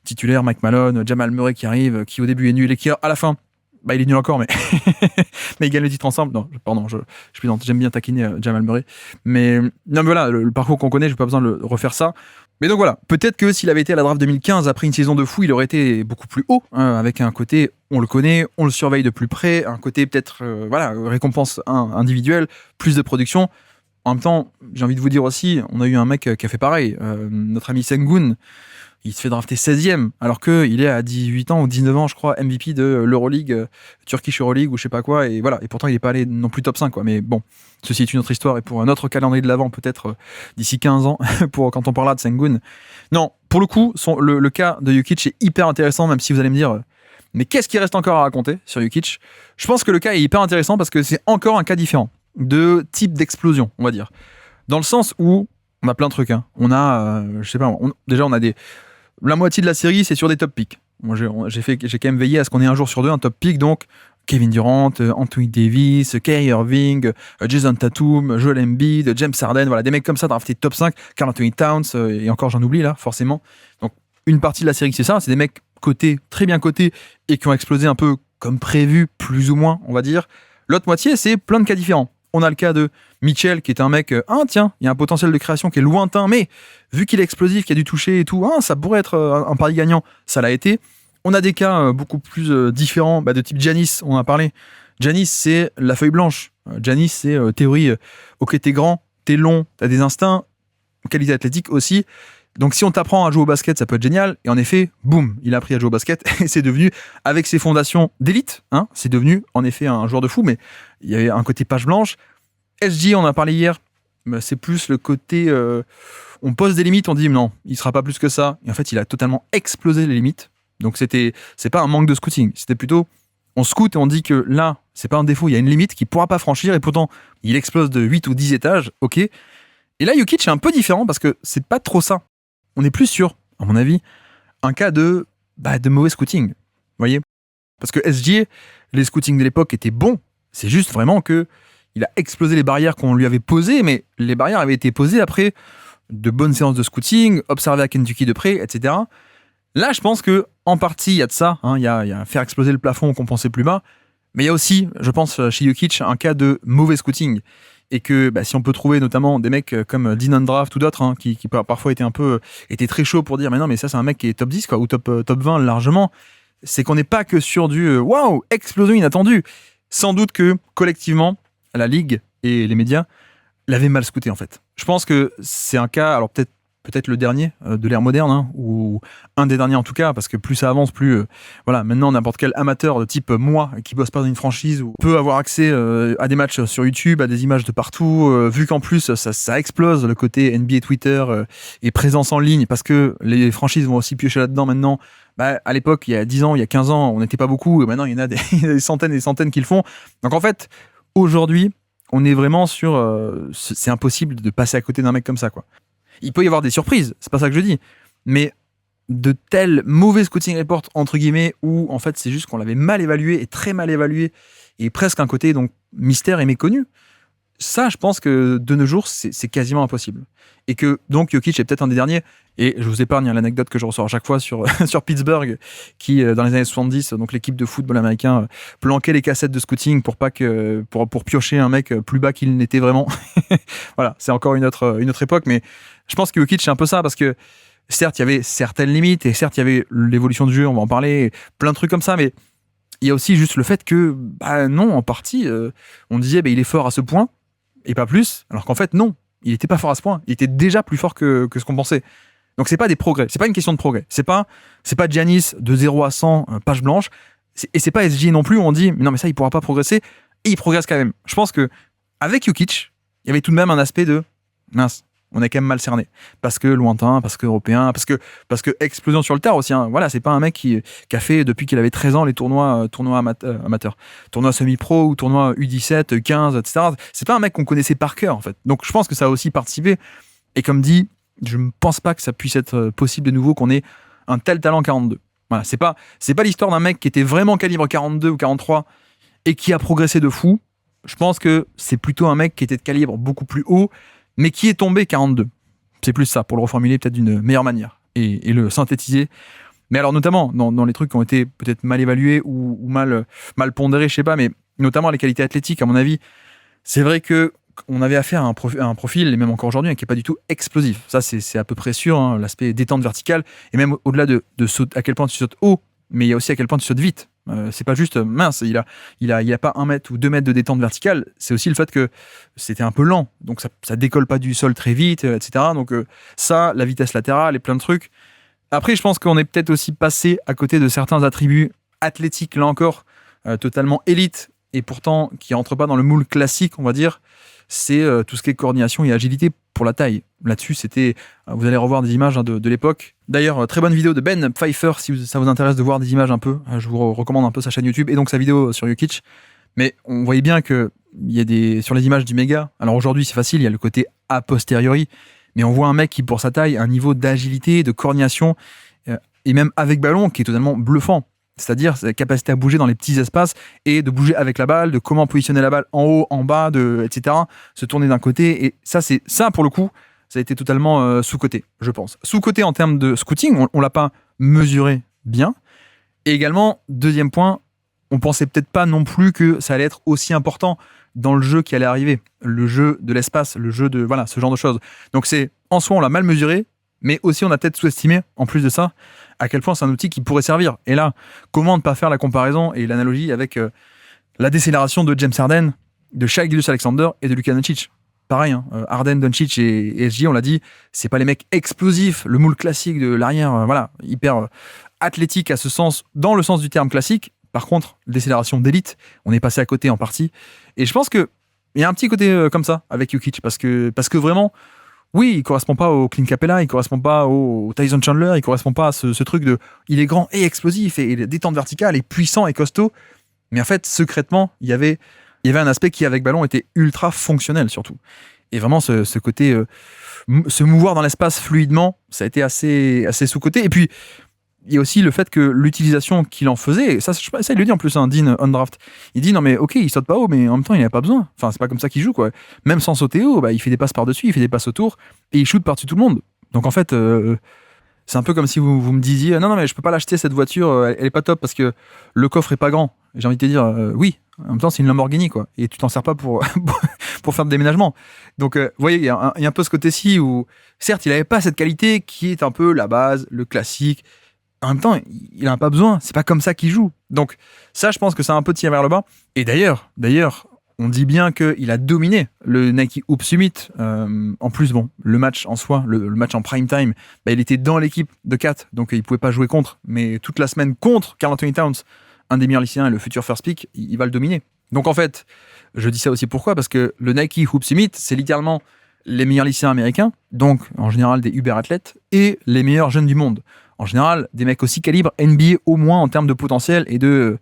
Speaker 1: Titulaire, Mike Malone, Jamal Murray qui arrive, qui au début est nul et qui, à la fin, il est nul encore, mais mais ils gagnent le titre ensemble. Non, pardon, je plaisante. J'aime bien taquiner Jamal Murray. Mais non, mais voilà, le parcours qu'on connaît, je n'ai pas besoin de refaire ça. Mais donc voilà, peut-être que s'il avait été à la draft 2015 après une saison de fou, il aurait été beaucoup plus haut, hein, avec un côté, on le connaît, on le surveille de plus près, un côté peut-être, récompense individuelle, plus de production. En même temps, j'ai envie de vous dire aussi, on a eu un mec qui a fait pareil, notre ami Sengun. Il se fait drafter 16e, alors qu'il est à 18 ans ou 19 ans, je crois, MVP de l'Euroleague, Turkish Euroleague ou je sais pas quoi, et voilà. Et pourtant, il n'est pas allé non plus top 5, quoi. Mais bon, ceci est une autre histoire, et pour un autre calendrier de l'avant, peut-être d'ici 15 ans, quand on parlera de Sengun. Non, pour le coup, le cas de Jokic est hyper intéressant, même si vous allez me dire, mais qu'est-ce qui reste encore à raconter sur Jokic? Je pense que le cas est hyper intéressant parce que c'est encore un cas différent, de type d'explosion, on va dire. Dans le sens où, on a plein de trucs, hein. On a, je sais pas, déjà on a la moitié de la série, c'est sur des top picks. Moi, j'ai quand même veillé à ce qu'on ait un jour sur deux un top pick, donc Kevin Durant, Anthony Davis, Kyrie Irving, Jason Tatum, Joel Embiid, James Harden, voilà, des mecs comme ça draftés top 5, Karl Anthony Towns, et encore j'en oublie là, forcément. Donc, une partie de la série, c'est ça, c'est des mecs cotés, très bien cotés, et qui ont explosé un peu comme prévu, plus ou moins, on va dire. L'autre moitié, c'est plein de cas différents. On a le cas de Mitchell, qui est un mec, tiens, il y a un potentiel de création qui est lointain, mais vu qu'il est explosif, qu'il a du toucher et tout, ça pourrait être un pari gagnant, ça l'a été. On a des cas beaucoup plus différents, de type Giannis, on en a parlé. Giannis, c'est la feuille blanche. Giannis, c'est théorie, ok, t'es grand, t'es long, t'as des instincts, qualité athlétique aussi. Donc si on t'apprend à jouer au basket, ça peut être génial. Et en effet, boum, il a appris à jouer au basket et c'est devenu, avec ses fondations d'élite, c'est devenu en effet un joueur de fou, mais il y avait un côté page blanche. SG, on en a parlé hier, c'est plus le côté, on pose des limites, on dit non, il sera pas plus que ça. Et en fait, il a totalement explosé les limites. Donc c'est pas un manque de scouting, c'était plutôt, on scoute et on dit que là, c'est pas un défaut, il y a une limite qu'il pourra pas franchir et pourtant, il explose de 8 ou 10 étages, ok. Et là, Jokic est un peu différent parce que c'est pas trop ça. On est plus sur, à mon avis, un cas de mauvais scouting. Vous voyez ? Parce que SGA, les scootings de l'époque étaient bons. C'est juste vraiment que il a explosé les barrières qu'on lui avait posées, mais les barrières avaient été posées après de bonnes séances de scouting, observé à Kentucky de près, etc. Là, je pense que en partie, il y a de ça. Il y a faire exploser le plafond qu'on pensait plus bas. Mais il y a aussi, je pense, chez Jokic, un cas de mauvais scouting. Et que si on peut trouver notamment des mecs comme Dean Undraft ou d'autres qui parfois étaient très chauds pour dire mais non, mais ça, c'est un mec qui est top 10 quoi, ou top 20 largement. C'est qu'on n'est pas que sur du waouh, explosion inattendue. Sans doute que collectivement, la Ligue et les médias l'avaient mal scouté en fait. Je pense que c'est un cas, alors peut-être le dernier de l'ère moderne, ou un des derniers en tout cas, parce que plus ça avance, plus voilà, maintenant n'importe quel amateur de type moi qui bosse pas dans une franchise peut avoir accès à des matchs sur YouTube, à des images de partout, vu qu'en plus ça explose le côté NBA Twitter et présence en ligne, parce que les franchises vont aussi piocher là-dedans maintenant. À l'époque, il y a 10 ans, il y a 15 ans, on n'était pas beaucoup, et maintenant il y en a des centaines et des centaines qui le font. Donc en fait, aujourd'hui, on est vraiment sur... c'est impossible de passer à côté d'un mec comme ça, quoi. Il peut y avoir des surprises, c'est pas ça que je dis, mais de tels mauvais scouting reports, entre guillemets, où en fait c'est juste qu'on l'avait mal évalué et très mal évalué, et presque un côté donc mystère et méconnu, ça je pense que de nos jours c'est quasiment impossible. Et que donc Jokic est peut-être un des derniers, et je vous épargne l'anecdote que je ressors à chaque fois sur Pittsburgh, qui dans les années 70, donc l'équipe de football américain planquait les cassettes de scouting pour piocher un mec plus bas qu'il n'était vraiment. Voilà, c'est encore une autre époque, mais je pense que Jokic c'est un peu ça, parce que certes il y avait certaines limites, et certes il y avait l'évolution du jeu, on va en parler, plein de trucs comme ça, mais il y a aussi juste le fait que non, en partie on disait il est fort à ce point et pas plus, alors qu'en fait non, il était pas fort à ce point, il était déjà plus fort que ce qu'on pensait. Donc c'est pas des progrès, c'est pas une question de progrès, c'est pas Giannis de 0 à 100 page blanche, et c'est pas SG non plus où on dit mais non mais ça il pourra pas progresser, et il progresse quand même. Je pense que avec Jokic il y avait tout de même un aspect de mince, on est quand même mal cerné, parce que lointain, parce que européen, parce que explosion sur le tard aussi, voilà, c'est pas un mec qui a fait depuis qu'il avait 13 ans les tournois amateurs, tournois semi-pro ou tournois U17, 15, etc. C'est pas un mec qu'on connaissait par cœur en fait. Donc je pense que ça a aussi participé, et comme dit, je ne pense pas que ça puisse être possible de nouveau qu'on ait un tel talent 42. Voilà, c'est pas l'histoire d'un mec qui était vraiment calibre 42 ou 43 et qui a progressé de fou. Je pense que c'est plutôt un mec qui était de calibre beaucoup plus haut, mais qui est tombé 42. C'est plus ça, pour le reformuler peut-être d'une meilleure manière et le synthétiser. Mais alors notamment dans les trucs qui ont été peut-être mal évalués ou mal pondérés, je sais pas, mais notamment les qualités athlétiques, à mon avis, c'est vrai que on avait affaire à un profil, et même encore aujourd'hui, qui n'est pas du tout explosif. Ça, c'est à peu près sûr, l'aspect détente verticale, et même au-delà de à quel point tu sautes haut, mais il y a aussi à quel point tu sautes vite. C'est pas juste mince, il a pas 1 mètre ou 2 mètres de détente verticale, c'est aussi le fait que c'était un peu lent, donc ça décolle pas du sol très vite, etc. Donc ça, la vitesse latérale et plein de trucs. Après, je pense qu'on est peut-être aussi passé à côté de certains attributs athlétiques, là encore, totalement élites, et pourtant qui rentrent pas dans le moule classique, on va dire. C'est tout ce qui est coordination et agilité pour la taille. Là-dessus, vous allez revoir des images de l'époque. D'ailleurs, très bonne vidéo de Ben Pfeiffer, si ça vous intéresse de voir des images un peu. Je vous recommande un peu sa chaîne YouTube et donc sa vidéo sur Jokic. Mais on voyait bien que il y a sur les images du méga. Alors aujourd'hui, c'est facile, il y a le côté a posteriori, mais on voit un mec qui, pour sa taille, a un niveau d'agilité, de coordination, et même avec ballon, qui est totalement bluffant. C'est-à-dire sa capacité à bouger dans les petits espaces et de bouger avec la balle, de comment positionner la balle en haut, en bas, etc. Se tourner d'un côté. Et ça, pour le coup, ça a été totalement sous-coté, je pense. Sous-coté en termes de scouting, on l'a pas mesuré bien. Et également, deuxième point, on pensait peut-être pas non plus que ça allait être aussi important dans le jeu qui allait arriver. Le jeu de l'espace, le jeu de... Voilà, ce genre de choses. Donc en soi, on l'a mal mesuré, mais aussi on a peut-être sous-estimé, en plus de ça, à quel point c'est un outil qui pourrait servir. Et là, comment ne pas faire la comparaison et l'analogie avec la décélération de James Harden, de Shai Gilgeous-Alexander et de Luka Doncic. Pareil, Harden, Doncic et SG, on l'a dit, c'est pas les mecs explosifs, le moule classique de l'arrière, voilà, hyper athlétique à ce sens, dans le sens du terme classique. Par contre, décélération d'élite, on est passé à côté en partie. Et je pense qu'il y a un petit côté comme ça avec Jokic, parce que vraiment, oui, il correspond pas au Clint Capella, il correspond pas au Tyson Chandler, il correspond pas à ce truc de il est grand et explosif et détente verticale et puissant et costaud. Mais en fait, secrètement, il y avait un aspect qui, avec ballon, était ultra fonctionnel surtout. Et vraiment, ce côté se mouvoir dans l'espace fluidement, ça a été assez sous-coté. Et puis, il y a aussi le fait que l'utilisation qu'il en faisait, ça il le dit en plus, Dean Undraft. Il dit non mais ok, il saute pas haut, mais en même temps il n'avait pas besoin. Enfin, c'est pas comme ça qu'il joue, quoi. Même sans sauter haut, il fait des passes par-dessus, il fait des passes autour, et il shoot par-dessus tout le monde. Donc en fait, c'est un peu comme si vous me disiez non mais je peux pas l'acheter cette voiture, elle est pas top parce que le coffre est pas grand. J'ai envie de te dire oui, en même temps c'est une Lamborghini, quoi, et tu t'en sers pas pour pour faire de déménagement. Donc vous voyez, il y a un peu ce côté-ci où certes il avait pas cette qualité qui est un peu la base, le classique. En même temps, il en a pas besoin. C'est pas comme ça qu'il joue. Donc ça, je pense que c'est un peu tiré vers le bas. Et d'ailleurs, on dit bien qu'il a dominé le Nike Hoop Summit. En plus, bon, le match en soi, le match en prime time, il était dans l'équipe de Kat, donc il pouvait pas jouer contre. Mais toute la semaine contre Karl Anthony Towns, un des meilleurs lycéens et le futur first pick, il va le dominer. Donc en fait, je dis ça aussi pourquoi ? Parce que le Nike Hoop Summit, c'est littéralement les meilleurs lycéens américains, donc en général des uber athlètes, et les meilleurs jeunes du monde. En général, des mecs aussi calibre NBA au moins en termes de potentiel et de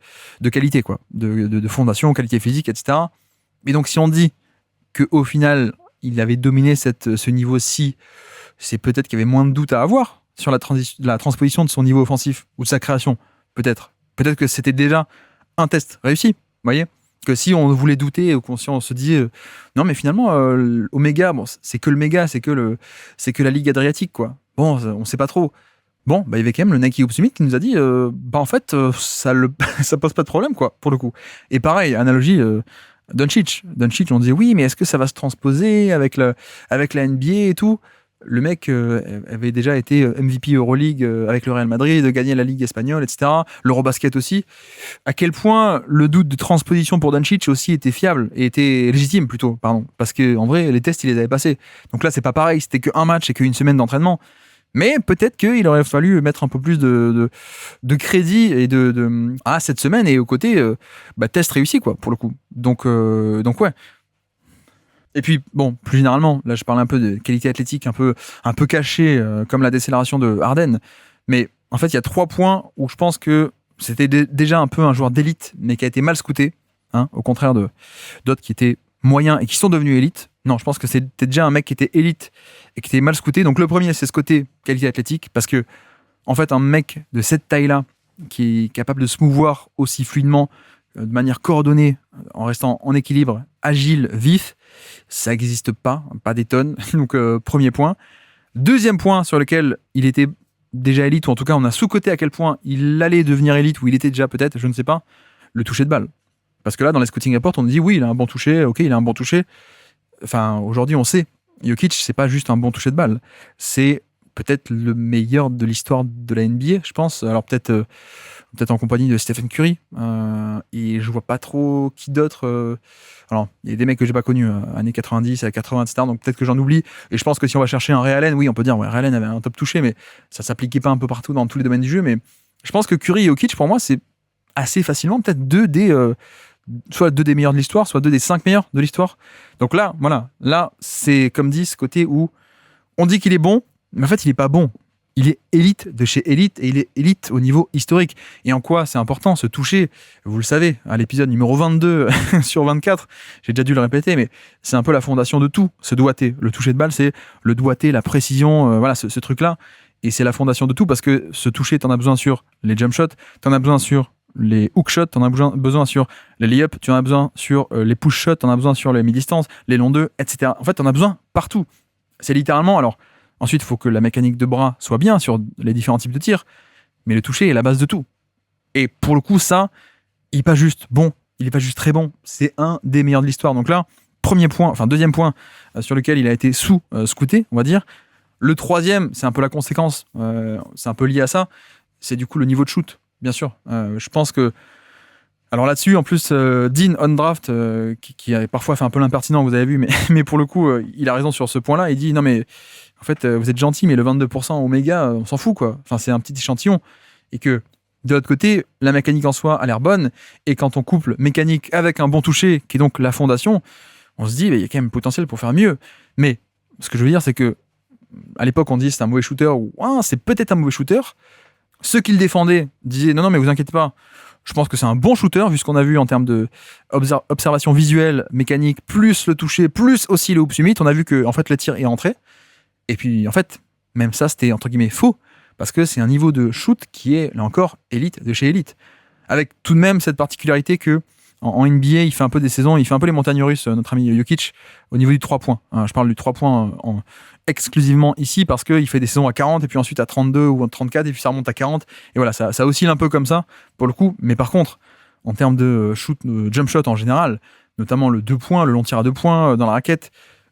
Speaker 1: qualité, quoi, de fondation, qualité physique, etc. Et donc si on dit qu'au final, il avait dominé ce niveau-ci, c'est peut-être qu'il y avait moins de doutes à avoir sur la transposition de son niveau offensif ou de sa création. Peut-être que c'était déjà un test réussi, vous voyez ? Que si on voulait douter ou si on se disait non mais finalement Omega, bon, c'est que le méga, c'est que la Ligue Adriatique, quoi. Bon, on sait pas trop. Bon, il y avait quand même le Nike Hoop Summit qui nous a dit en fait ça pose pas de problème, quoi, pour le coup. Et pareil, analogie Doncic, on disait oui, mais est-ce que ça va se transposer avec la NBA et tout ? Le mec avait déjà été MVP Euroleague avec le Real Madrid, gagné la Ligue espagnole, etc. L'Eurobasket aussi. À quel point le doute de transposition pour Doncic aussi était fiable et était légitime plutôt, pardon, parce que en vrai les tests il les avait passés. Donc là c'est pas pareil, c'était qu'un match et qu'une semaine d'entraînement. Mais peut-être qu'il aurait fallu mettre un peu plus de crédit et cette semaine et au côté test réussi, quoi, pour le coup. Donc ouais. Et puis bon, plus généralement, là je parle un peu de qualité athlétique un peu cachée, comme la décélération de Harden. Mais en fait, il y a 3 points où je pense que c'était déjà un peu un joueur d'élite, mais qui a été mal scouté, au contraire d'autres qui étaient moyens et qui sont devenus élites. Non, je pense que c'était déjà un mec qui était élite et qui était mal scouté. Donc le premier, c'est ce côté qualité athlétique, parce que en fait, un mec de cette taille-là, qui est capable de se mouvoir aussi fluidement, de manière coordonnée, en restant en équilibre, agile, vif, ça n'existe pas des tonnes. Donc premier point. Deuxième point sur lequel il était déjà élite, ou en tout cas on a sous-coté à quel point il allait devenir élite, ou il était déjà peut-être, je ne sais pas, le toucher de balle. Parce que là, dans les scouting reports, on dit oui, il a un bon toucher, ok, il a un bon toucher. Enfin, aujourd'hui, on sait, Jokic, c'est pas juste un bon toucher de balle, c'est peut-être le meilleur de l'histoire de la NBA, je pense. Alors peut-être en compagnie de Stephen Curry, et je vois pas trop qui d'autre. Alors, il y a des mecs que j'ai pas connus, années 90 à 80, etc. Donc peut-être que j'en oublie. Et je pense que si on va chercher un Ray Allen, oui, on peut dire ouais, Ray Allen avait un top touché, mais ça s'appliquait pas un peu partout dans tous les domaines du jeu. Mais je pense que Curry et Jokic, pour moi, c'est assez facilement peut-être soit 2 des meilleurs de l'histoire, soit 2 des 5 meilleurs de l'histoire. Donc là, voilà. Là, c'est comme dit ce côté où on dit qu'il est bon, mais en fait, il est pas bon. Il est élite de chez élite, et il est élite au niveau historique. Et en quoi c'est important, ce toucher ? Vous le savez, à l'épisode numéro 22 sur 24, j'ai déjà dû le répéter, mais c'est un peu la fondation de tout, ce doigté. Le toucher de balle, c'est le doigté, la précision, voilà, ce truc-là. Et c'est la fondation de tout, parce que ce toucher, t'en as besoin sur les jump shots, t'en as besoin sur les hook shots, t'en as besoin sur les lay-ups, tu en as besoin sur les push shots, t'en as besoin sur les mi-distance, les longs 2, etc. En fait, t'en as besoin partout. C'est littéralement, alors, ensuite, il faut que la mécanique de bras soit bien sur les différents types de tirs, mais le toucher est la base de tout. Et pour le coup, ça, il n'est pas juste bon, il n'est pas juste très bon, c'est un des meilleurs de l'histoire. Donc là, deuxième point sur lequel il a été sous-scouté, on va dire. Le troisième, c'est un peu la conséquence, c'est un peu lié à ça, c'est du coup le niveau de shoot. Bien sûr, je pense que... Alors là-dessus, en plus, Dean Undraft, qui a parfois fait un peu l'impertinent, vous avez vu, mais pour le coup, il a raison sur ce point-là. Il dit, non mais, en fait, vous êtes gentil, mais le 22% Oméga, on s'en fout, quoi. Enfin, c'est un petit échantillon. Et que, de l'autre côté, la mécanique en soi a l'air bonne, et quand on couple mécanique avec un bon toucher, qui est donc la fondation, on se dit, il y a quand même potentiel pour faire mieux. Mais, ce que je veux dire, c'est que, à l'époque, on dit c'est un mauvais shooter, ou c'est peut-être un mauvais shooter. Ceux qui le défendaient disaient non, mais vous inquiétez pas, je pense que c'est un bon shooter, vu ce qu'on a vu en termes de observation visuelle, mécanique, plus le toucher, plus aussi le hoop summit. On a vu que en fait, le tir est entré. Et puis, en fait, même ça, c'était entre guillemets faux, parce que c'est un niveau de shoot qui est, là encore, élite de chez élite. Avec tout de même cette particularité que en NBA, il fait un peu des saisons, il fait un peu les montagnes russes, notre ami Jokic, au niveau du 3 points. Je parle du 3 points exclusivement ici parce qu'il fait des saisons à 40 et puis ensuite à 32 ou à 34 et puis ça remonte à 40. Et voilà, ça oscille un peu comme ça pour le coup. Mais par contre, en termes de jump shot en général, notamment le 2 points, le long tir à 2 points dans la raquette,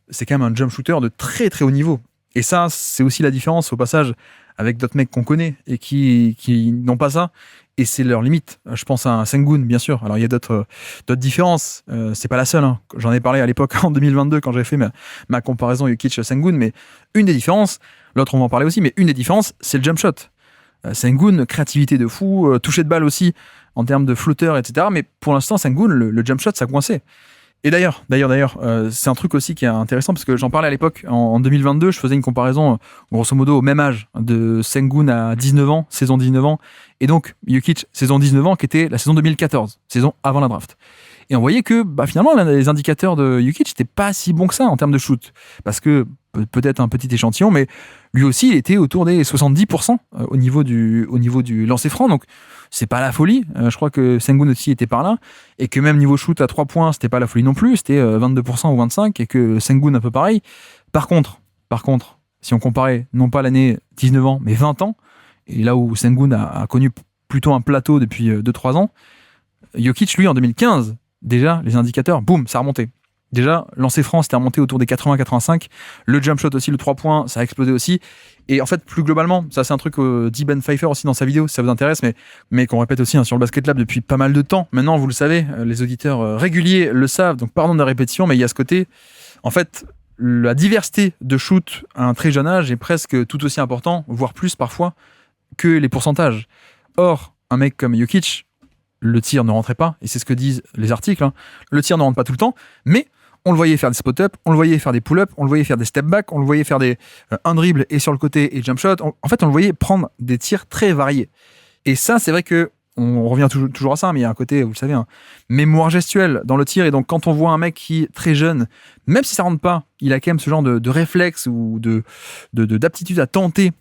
Speaker 1: c'est quand même un jump shooter de très très haut niveau. Et ça, c'est aussi la différence au passage avec d'autres mecs qu'on connaît et qui n'ont pas ça. Et c'est leur limite. Je pense à un Sengun, bien sûr. Alors, il y a d'autres différences. C'est pas la seule. J'en ai parlé à l'époque, en 2022, quand j'avais fait ma comparaison Jokic-Sengun. Mais une des différences, l'autre, on va en parler aussi, mais une des différences, c'est le jump shot. Sengun, créativité de fou, toucher de balle aussi, en termes de flotteur, etc. Mais pour l'instant, Sengun, le jump shot, ça coinçait. Et d'ailleurs, c'est un truc aussi qui est intéressant parce que j'en parlais à l'époque, en 2022, je faisais une comparaison, grosso modo, au même âge, de Sengun à 19 ans, saison 19 ans, et donc Jokic, saison 19 ans, qui était la saison 2014, saison avant la draft. Et on voyait que finalement, les indicateurs de Jokic n'étaient pas si bons que ça en termes de shoot, parce que peut-être un petit échantillon, mais lui aussi, il était autour des 70% au niveau du lancer franc, donc c'est pas la folie. Je crois que Sengun aussi était par là, et que même niveau shoot à 3 points, c'était pas la folie non plus, c'était 22% ou 25%, et que Sengun un peu pareil. Par contre, si on comparait non pas l'année 19 ans, mais 20 ans, et là où Sengun a connu plutôt un plateau depuis 2-3 ans, Jokic, lui, en 2015, déjà, les indicateurs, boum, ça a remonté. Déjà, lancer franc, c'était remonté autour des 80-85. Le jump shot aussi, le 3 points, ça a explosé aussi. Et en fait, plus globalement, ça c'est un truc dit Ben Pfeiffer aussi dans sa vidéo, si ça vous intéresse, mais qu'on répète aussi sur le Basket Lab depuis pas mal de temps. Maintenant, vous le savez, les auditeurs réguliers le savent, donc pardon de la répétition, mais il y a ce côté, en fait, la diversité de shoot à un très jeune âge est presque tout aussi important, voire plus parfois, que les pourcentages. Or, un mec comme Jokic, le tir ne rentrait pas, et c'est ce que disent les articles, le tir ne rentre pas tout le temps, mais on le voyait faire des spot-up, on le voyait faire des pull-up, on le voyait faire des step-back, on le voyait faire un dribble et sur le côté et jump shot. En fait, on le voyait prendre des tirs très variés. Et ça, c'est vrai que on revient toujours à ça, mais il y a un côté, vous le savez, mémoire gestuelle dans le tir. Et donc, quand on voit un mec qui est très jeune, même si ça rentre pas, il a quand même ce genre de réflexe ou d'aptitude à tenter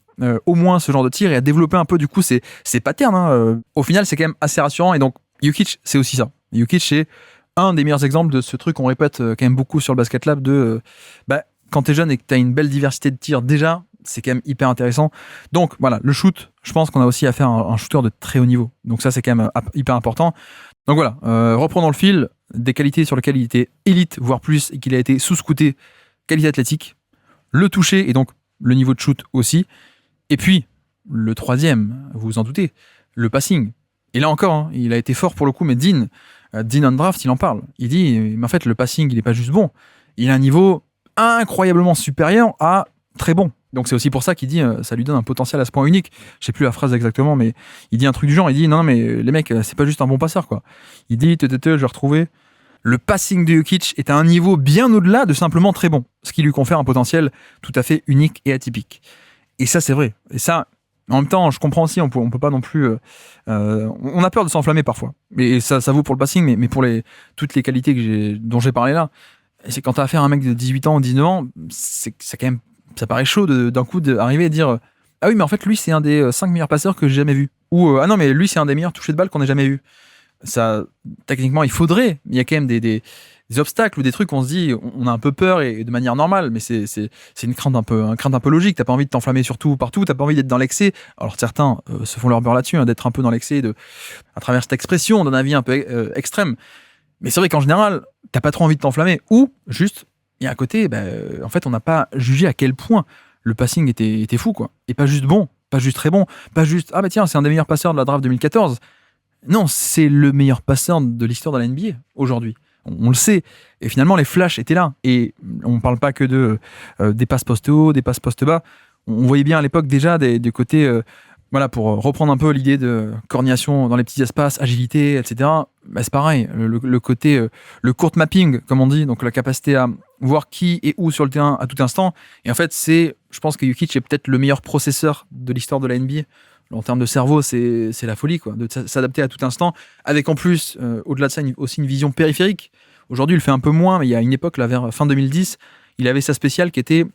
Speaker 1: au moins ce genre de tir et à développer un peu du coup ces patterns. Au final, c'est quand même assez rassurant. Et donc, Jokic, c'est aussi ça. Jokic, c'est un des meilleurs exemples de ce truc qu'on répète quand même beaucoup sur le Basket Lab quand t'es jeune et que t'as une belle diversité de tirs déjà, c'est quand même hyper intéressant. Donc voilà, le shoot, je pense qu'on a aussi affaire à un shooter de très haut niveau. Donc ça, c'est quand même hyper important. Donc voilà, reprenons le fil, des qualités sur lesquelles il était élite, voire plus, et qu'il a été sous-scouté, qualité athlétique, le toucher et donc le niveau de shoot aussi. Et puis, le troisième, vous vous en doutez, le passing. Et là encore, il a été fort pour le coup, mais Dean on draft, il en parle. Il dit, mais en fait, le passing, il n'est pas juste bon. Il a un niveau incroyablement supérieur à très bon. Donc c'est aussi pour ça qu'il dit, ça lui donne un potentiel à ce point unique. Je sais plus la phrase exactement, mais il dit un truc du genre. Il dit, non, mais les mecs, c'est pas juste un bon passeur, quoi. Il dit, je vais retrouver. Le passing de Jokic est à un niveau bien au-delà de simplement très bon, ce qui lui confère un potentiel tout à fait unique et atypique. Et ça, c'est vrai. Et ça, en même temps, je comprends aussi, on peut pas non plus... on a peur de s'enflammer parfois. Et ça vaut pour le passing, mais pour toutes les qualités dont j'ai parlé là, c'est quand tu as affaire à un mec de 18 ans ou 19 ans, c'est quand même, ça paraît chaud d'un coup d'arriver et dire « Ah oui, mais en fait, lui, c'est un des 5 meilleurs passeurs que j'ai jamais vu. » Ou « Ah non, mais lui, c'est un des meilleurs touchés de balle qu'on ait jamais vu. » Ça, techniquement, il faudrait, mais il y a quand même des obstacles ou des trucs où on se dit, on a un peu peur et de manière normale, mais c'est une crainte un peu logique. T'as pas envie de t'enflammer surtout partout, t'as pas envie d'être dans l'excès. Alors certains se font leur beurre là-dessus, d'être un peu dans l'excès à travers cette expression d'un avis un peu extrême. Mais c'est vrai qu'en général, t'as pas trop envie de t'enflammer. Ou juste, il y a un côté, en fait, on n'a pas jugé à quel point le passing était fou, quoi. Et pas juste bon, pas juste très bon, pas juste ah tiens, c'est un des meilleurs passeurs de la draft 2014. Non, c'est le meilleur passeur de l'histoire de la NBA aujourd'hui. On le sait. Et finalement, les flashs étaient là. Et on ne parle pas que des passes poste haut, des passes poste bas. On voyait bien à l'époque déjà des côtés, pour reprendre un peu l'idée de coordination dans les petits espaces, agilité, etc. C'est pareil. Le côté, le court mapping, comme on dit, donc la capacité à voir qui est où sur le terrain à tout instant. Et en fait, je pense que Jokic est peut-être le meilleur processeur de l'histoire de la NBA. En termes de cerveau, c'est la folie, quoi, de s'adapter à tout instant, avec en plus, au-delà de ça, aussi une vision périphérique. Aujourd'hui, il le fait un peu moins, mais il y a une époque, là, vers fin 2010, il avait sa spéciale qui était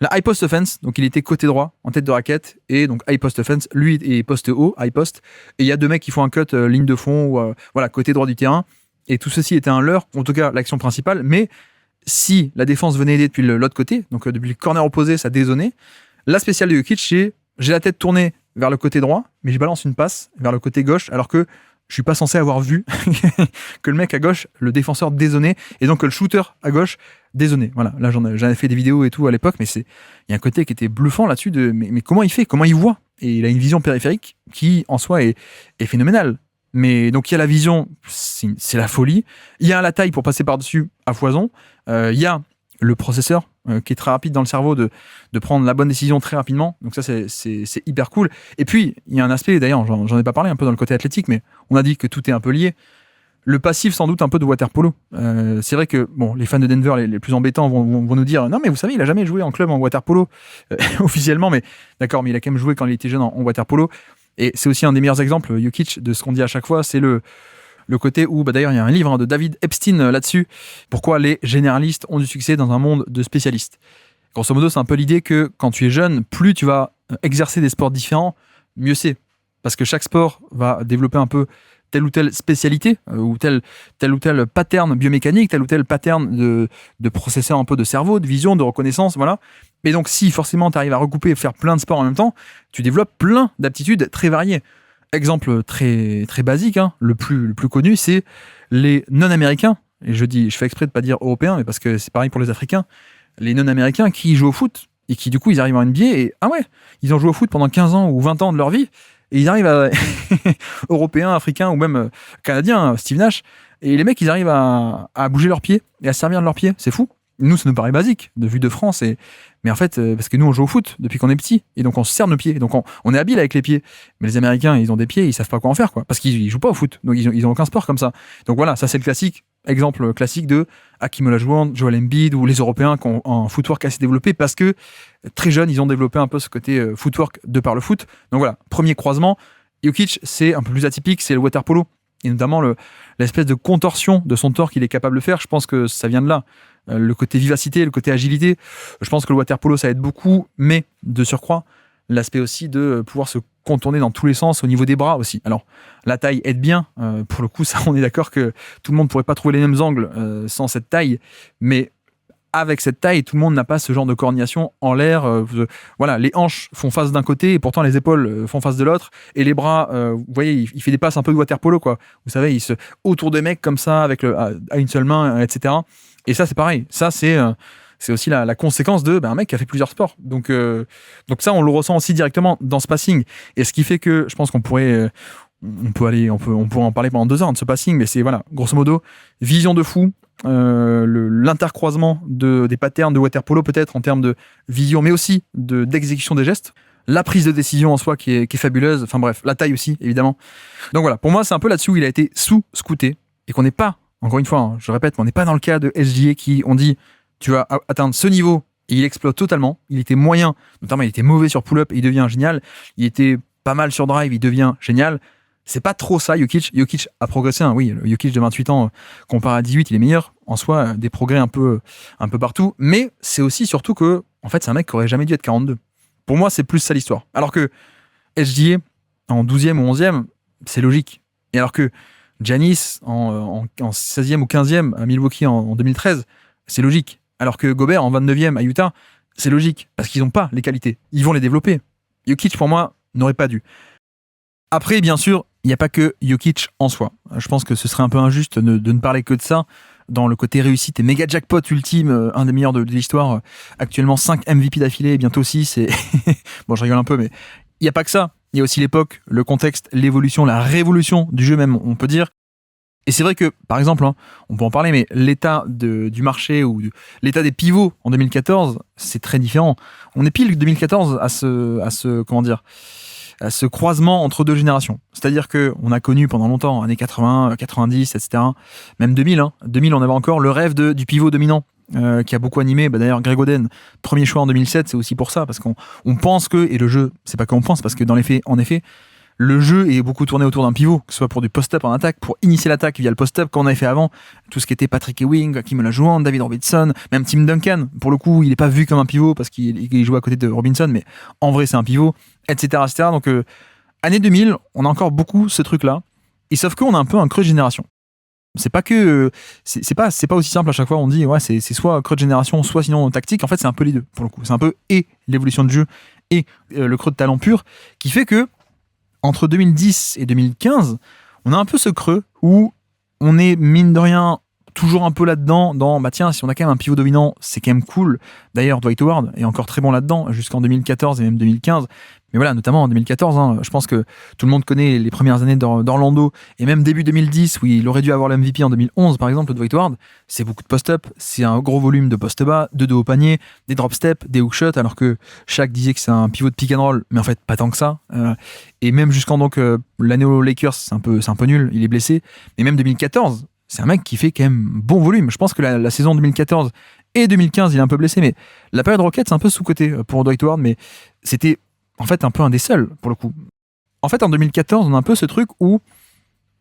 Speaker 1: La high post offense, donc il était côté droit, en tête de raquette, et donc high post offense, lui est poste haut, high post, et il y a 2 mecs qui font un cut ligne de fond, ou voilà, côté droit du terrain, et tout ceci était un leurre, en tout cas l'action principale, mais si la défense venait aider depuis l'autre côté, donc depuis le corner opposé, ça dézonnait, la spéciale de Jokic, c'est j'ai la tête tournée vers le côté droit, mais je balance une passe vers le côté gauche, alors que je suis pas censé avoir vu que le mec à gauche, le défenseur dézonnait, et donc que le shooter à gauche dézonnait. Voilà, là j'en avais fait des vidéos et tout à l'époque, mais il y a un côté qui était bluffant là-dessus de mais comment il fait, comment il voit, et il a une vision périphérique qui en soi est phénoménale. Mais donc il y a la vision, c'est la folie. Il y a la taille pour passer par-dessus à foison. Il y a le processeur qui est très rapide dans le cerveau de prendre la bonne décision très rapidement. Donc ça, c'est hyper cool. Et puis, il y a un aspect, d'ailleurs, j'en ai pas parlé un peu dans le côté athlétique, mais on a dit que tout est un peu lié. Le passif, sans doute, un peu de water polo. C'est vrai que bon, les fans de Denver, les plus embêtants, vont nous dire « Non, mais vous savez, il a jamais joué en club en water polo, officiellement, mais d'accord, mais il a quand même joué quand il était jeune en water polo. » Et c'est aussi un des meilleurs exemples, Jokic, de ce qu'on dit à chaque fois, c'est le côté où, d'ailleurs, il y a un livre de David Epstein là-dessus, pourquoi les généralistes ont du succès dans un monde de spécialistes. Grosso modo, c'est un peu l'idée que quand tu es jeune, plus tu vas exercer des sports différents, mieux c'est. Parce que chaque sport va développer un peu telle ou telle spécialité, ou tel ou tel pattern biomécanique, tel ou tel pattern de processeur un peu de cerveau, de vision, de reconnaissance, voilà. Et donc, si forcément tu arrives à recouper et faire plein de sports en même temps, tu développes plein d'aptitudes très variées. Exemple très, très basique, hein, le plus connu, c'est les non-américains. Et je fais exprès de ne pas dire européens, mais parce que c'est pareil pour les Africains. Les non-américains qui jouent au foot et qui, du coup, ils arrivent en NBA et ah ouais, ils ont joué au foot pendant 15 ans ou 20 ans de leur vie et ils arrivent à européens, africains ou même canadiens, Steve Nash. Et les mecs, ils arrivent à bouger leurs pieds et à se servir de leurs pieds. C'est fou. Nous, ça nous paraît basique, de vue de France. Mais en fait, parce que nous, on joue au foot depuis qu'on est petit. Et donc, on se sert nos pieds. Donc, on est habile avec les pieds. Mais les Américains, ils ont des pieds, ils savent pas quoi en faire, quoi. Parce qu'ils jouent pas au foot. Donc, ils ont aucun sport comme ça. Donc, voilà, ça, c'est le classique. Exemple classique de Hakeem Olajuwon, Joel Embiid ou les Européens qui ont un footwork assez développé parce que très jeunes, ils ont développé un peu ce côté footwork de par le foot. Donc, voilà, premier croisement. Jokic, c'est un peu plus atypique, c'est le water polo. Et notamment l'espèce de contorsion de son torse qu'il est capable de faire. Je pense que ça vient de là. Le côté vivacité, le côté agilité. Je pense que le water polo, ça aide beaucoup, mais de surcroît, l'aspect aussi de pouvoir se contourner dans tous les sens au niveau des bras aussi. Alors, la taille aide bien. Pour le coup, ça, on est d'accord que tout le monde ne pourrait pas trouver les mêmes angles sans cette taille, mais avec cette taille, tout le monde n'a pas ce genre de coordination en l'air. Voilà, les hanches font face d'un côté et pourtant les épaules font face de l'autre. Et les bras, vous voyez, il fait des passes un peu de water polo, quoi. Vous savez, autour des mecs comme ça, avec à une seule main, etc. Et ça, c'est pareil. Ça, c'est aussi la conséquence de un mec qui a fait plusieurs sports. Donc ça, on le ressent aussi directement dans ce passing. Et ce qui fait que je pense qu'on pourrait... on pourrait en parler pendant 2 heures de ce passing, mais c'est, voilà, grosso modo, vision de fou, l'intercroisement des patterns de water polo peut-être en termes de vision, mais aussi d'exécution des gestes, la prise de décision en soi qui est fabuleuse, enfin bref, la taille aussi, évidemment. Donc voilà, pour moi, c'est un peu là-dessus où il a été sous-scouté, et qu'on n'est pas, encore une fois, hein, je répète, mais on n'est pas dans le cas de SGA qui, on dit, tu vas atteindre ce niveau, et il explose totalement. Il était moyen, notamment il était mauvais sur pull-up, et il devient génial. Il était pas mal sur drive, il devient génial. C'est pas trop ça, Jokic. Jokic a progressé, hein, oui, le Jokic de 28 ans, comparé à 18, il est meilleur. En soi, des progrès un peu partout. Mais c'est aussi surtout que, en fait, c'est un mec qui aurait jamais dû être 42. Pour moi, c'est plus ça l'histoire. Alors que SGA, en 12e ou 11e, c'est logique. Et alors que Giannis, en 16e ou 15e à Milwaukee en 2013, c'est logique. Alors que Gobert, en 29e à Utah, c'est logique. Parce qu'ils n'ont pas les qualités. Ils vont les développer. Jokic, pour moi, n'aurait pas dû. Après, bien sûr, il n'y a pas que Jokic en soi. Je pense que ce serait un peu injuste de ne parler que de ça. Dans le côté réussite et méga jackpot ultime, un des meilleurs de l'histoire, actuellement 5 MVP d'affilée, bientôt 6. Bon, je rigole un peu, mais il n'y a pas que ça. Il y a aussi l'époque, le contexte, l'évolution, la révolution du jeu même, on peut dire. Et c'est vrai que, par exemple, on peut en parler, mais l'état du marché ou l'état des pivots en 2014, c'est très différent. On est pile 2014 à ce croisement entre 2 générations. C'est-à-dire qu'on a connu pendant longtemps, années 80, 90, etc., même 2000. 2000, on avait encore le rêve du pivot dominant qui a beaucoup animé. D'ailleurs, Greg Oden, premier choix en 2007, c'est aussi pour ça, parce qu'on pense que, et le jeu, c'est pas qu'on pense, parce que dans les faits, en effet, le jeu est beaucoup tourné autour d'un pivot, que ce soit pour du post-up en attaque, pour initier l'attaque via le post-up, comme on avait fait avant, tout ce qui était Patrick Ewing, Hakeem Olajuwon, David Robinson, même Tim Duncan, pour le coup, il n'est pas vu comme un pivot parce qu'il joue à côté de Robinson, mais en vrai, c'est un pivot, etc. etc. Donc, année 2000, on a encore beaucoup ce truc-là, et sauf qu'on a un peu un creux de génération. C'est pas que c'est pas aussi simple à chaque fois. On dit ouais c'est soit creux de génération, soit sinon tactique. En fait, c'est un peu les deux pour le coup. C'est un peu et l'évolution de jeu et le creux de talent pur qui fait que entre 2010 et 2015, on a un peu ce creux où on est mine de rien toujours un peu là-dedans dans bah tiens, si on a quand même un pivot dominant, c'est quand même cool. D'ailleurs, Dwight Howard est encore très bon là-dedans jusqu'en 2014 et même 2015. Mais voilà, notamment en 2014, hein, je pense que tout le monde connaît les premières années d'Orlando et même début 2010 où il aurait dû avoir le MVP en 2011 par exemple, Dwight Howard. C'est beaucoup de post-up, c'est un gros volume de post bas, de dos au panier, des drop steps, des hook shots, alors que Shaq disait que c'est un pivot de pick and roll, mais en fait pas tant que ça. Et même jusqu'en donc l'année aux Lakers, c'est un peu nul, il est blessé. Mais même 2014, c'est un mec qui fait quand même bon volume. Je pense que la saison 2014 et 2015, il est un peu blessé, mais la période Rockets, c'est un peu sous-côté pour Dwight Howard, mais c'était en fait un peu un des seuls pour le coup. En fait, en 2014, on a un peu ce truc où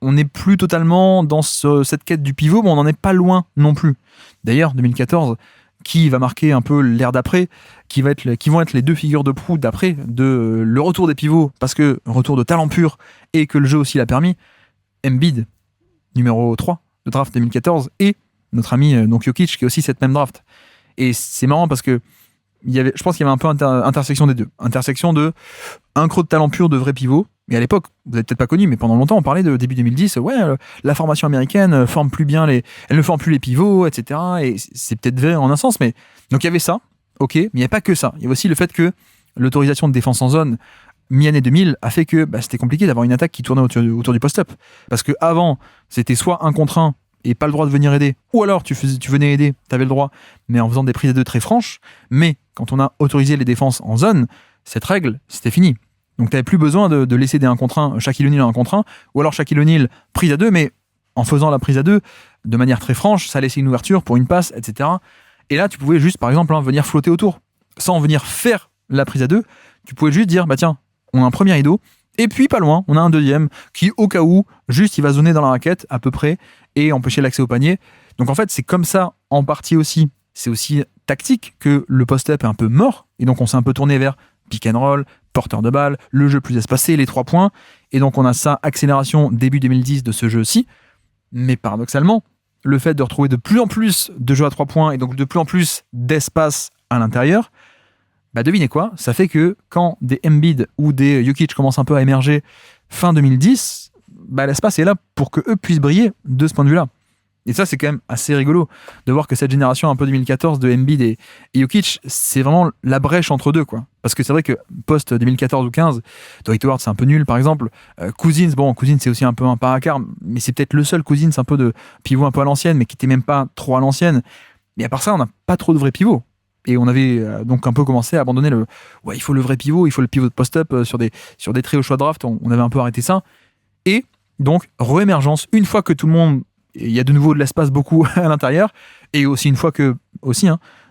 Speaker 1: on n'est plus totalement dans cette quête du pivot, mais on n'en est pas loin non plus. D'ailleurs, 2014, qui va marquer un peu l'ère d'après, qui vont être les deux figures de proue d'après, de le retour des pivots, parce que retour de talent pur et que le jeu aussi l'a permis, Embiid, numéro 3 de draft 2014, et notre ami donc Jokic, qui est aussi cette même draft. Et c'est marrant parce que je pense qu'il y avait un peu intersection des deux. Intersection de un creux de talent pur de vrai pivot. Et à l'époque, vous n'avez peut-être pas connu, mais pendant longtemps, on parlait de début 2010, la formation américaine elle ne forme plus les pivots, etc. Et c'est peut-être vrai en un sens, mais donc il y avait ça, ok, mais il n'y avait pas que ça. Il y avait aussi le fait que l'autorisation de défense en zone mi-année 2000 a fait que c'était compliqué d'avoir une attaque qui tournait autour du post-up. Parce que avant, c'était soit un contre un et pas le droit de venir aider, ou alors tu venais aider, tu avais le droit, mais en faisant des prises à deux très franches. Mais quand on a autorisé les défenses en zone, cette règle, c'était fini. Donc tu n'avais plus besoin de laisser des 1 contre 1, Shaquille O'Neal en 1 contre 1, ou alors Shaquille O'Neal prise à deux, mais en faisant la prise à deux, de manière très franche, ça laissait une ouverture pour une passe, etc. Et là, tu pouvais juste, par exemple, venir flotter autour, sans venir faire la prise à deux. Tu pouvais juste dire, bah tiens, on a un premier rideau, et puis pas loin, on a un deuxième qui, au cas où, juste il va zoner dans la raquette à peu près et empêcher l'accès au panier. Donc en fait, c'est comme ça, en partie aussi, c'est aussi tactique que le post-up est un peu mort. Et donc on s'est un peu tourné vers pick and roll, porteur de balle, le jeu plus espacé, les 3 points. Et donc on a ça, accélération début 2010 de ce jeu-ci. Mais paradoxalement, le fait de retrouver de plus en plus de jeux à 3 points et donc de plus en plus d'espace à l'intérieur, devinez quoi, ça fait que quand des Embiid ou des Jokic commencent un peu à émerger fin 2010, l'espace est là pour que eux puissent briller de ce point de vue-là. Et ça, c'est quand même assez rigolo de voir que cette génération un peu 2014 de Embiid et Jokic, c'est vraiment la brèche entre deux, quoi. Parce que c'est vrai que post 2014 ou 15, Dwight Howard, c'est un peu nul, par exemple. Cousins, Cousins, c'est aussi un peu un paraquart, mais c'est peut-être le seul Cousins un peu de pivot un peu à l'ancienne, mais qui était même pas trop à l'ancienne. Mais à part ça, on n'a pas trop de vrais pivots. Et on avait donc un peu commencé à abandonner il faut le vrai pivot, il faut le pivot de post-up sur des traits au choix de draft. On avait un peu arrêté ça. Et donc, réémergence, une fois que tout le monde, il y a de nouveau de l'espace beaucoup à l'intérieur, et aussi une fois que,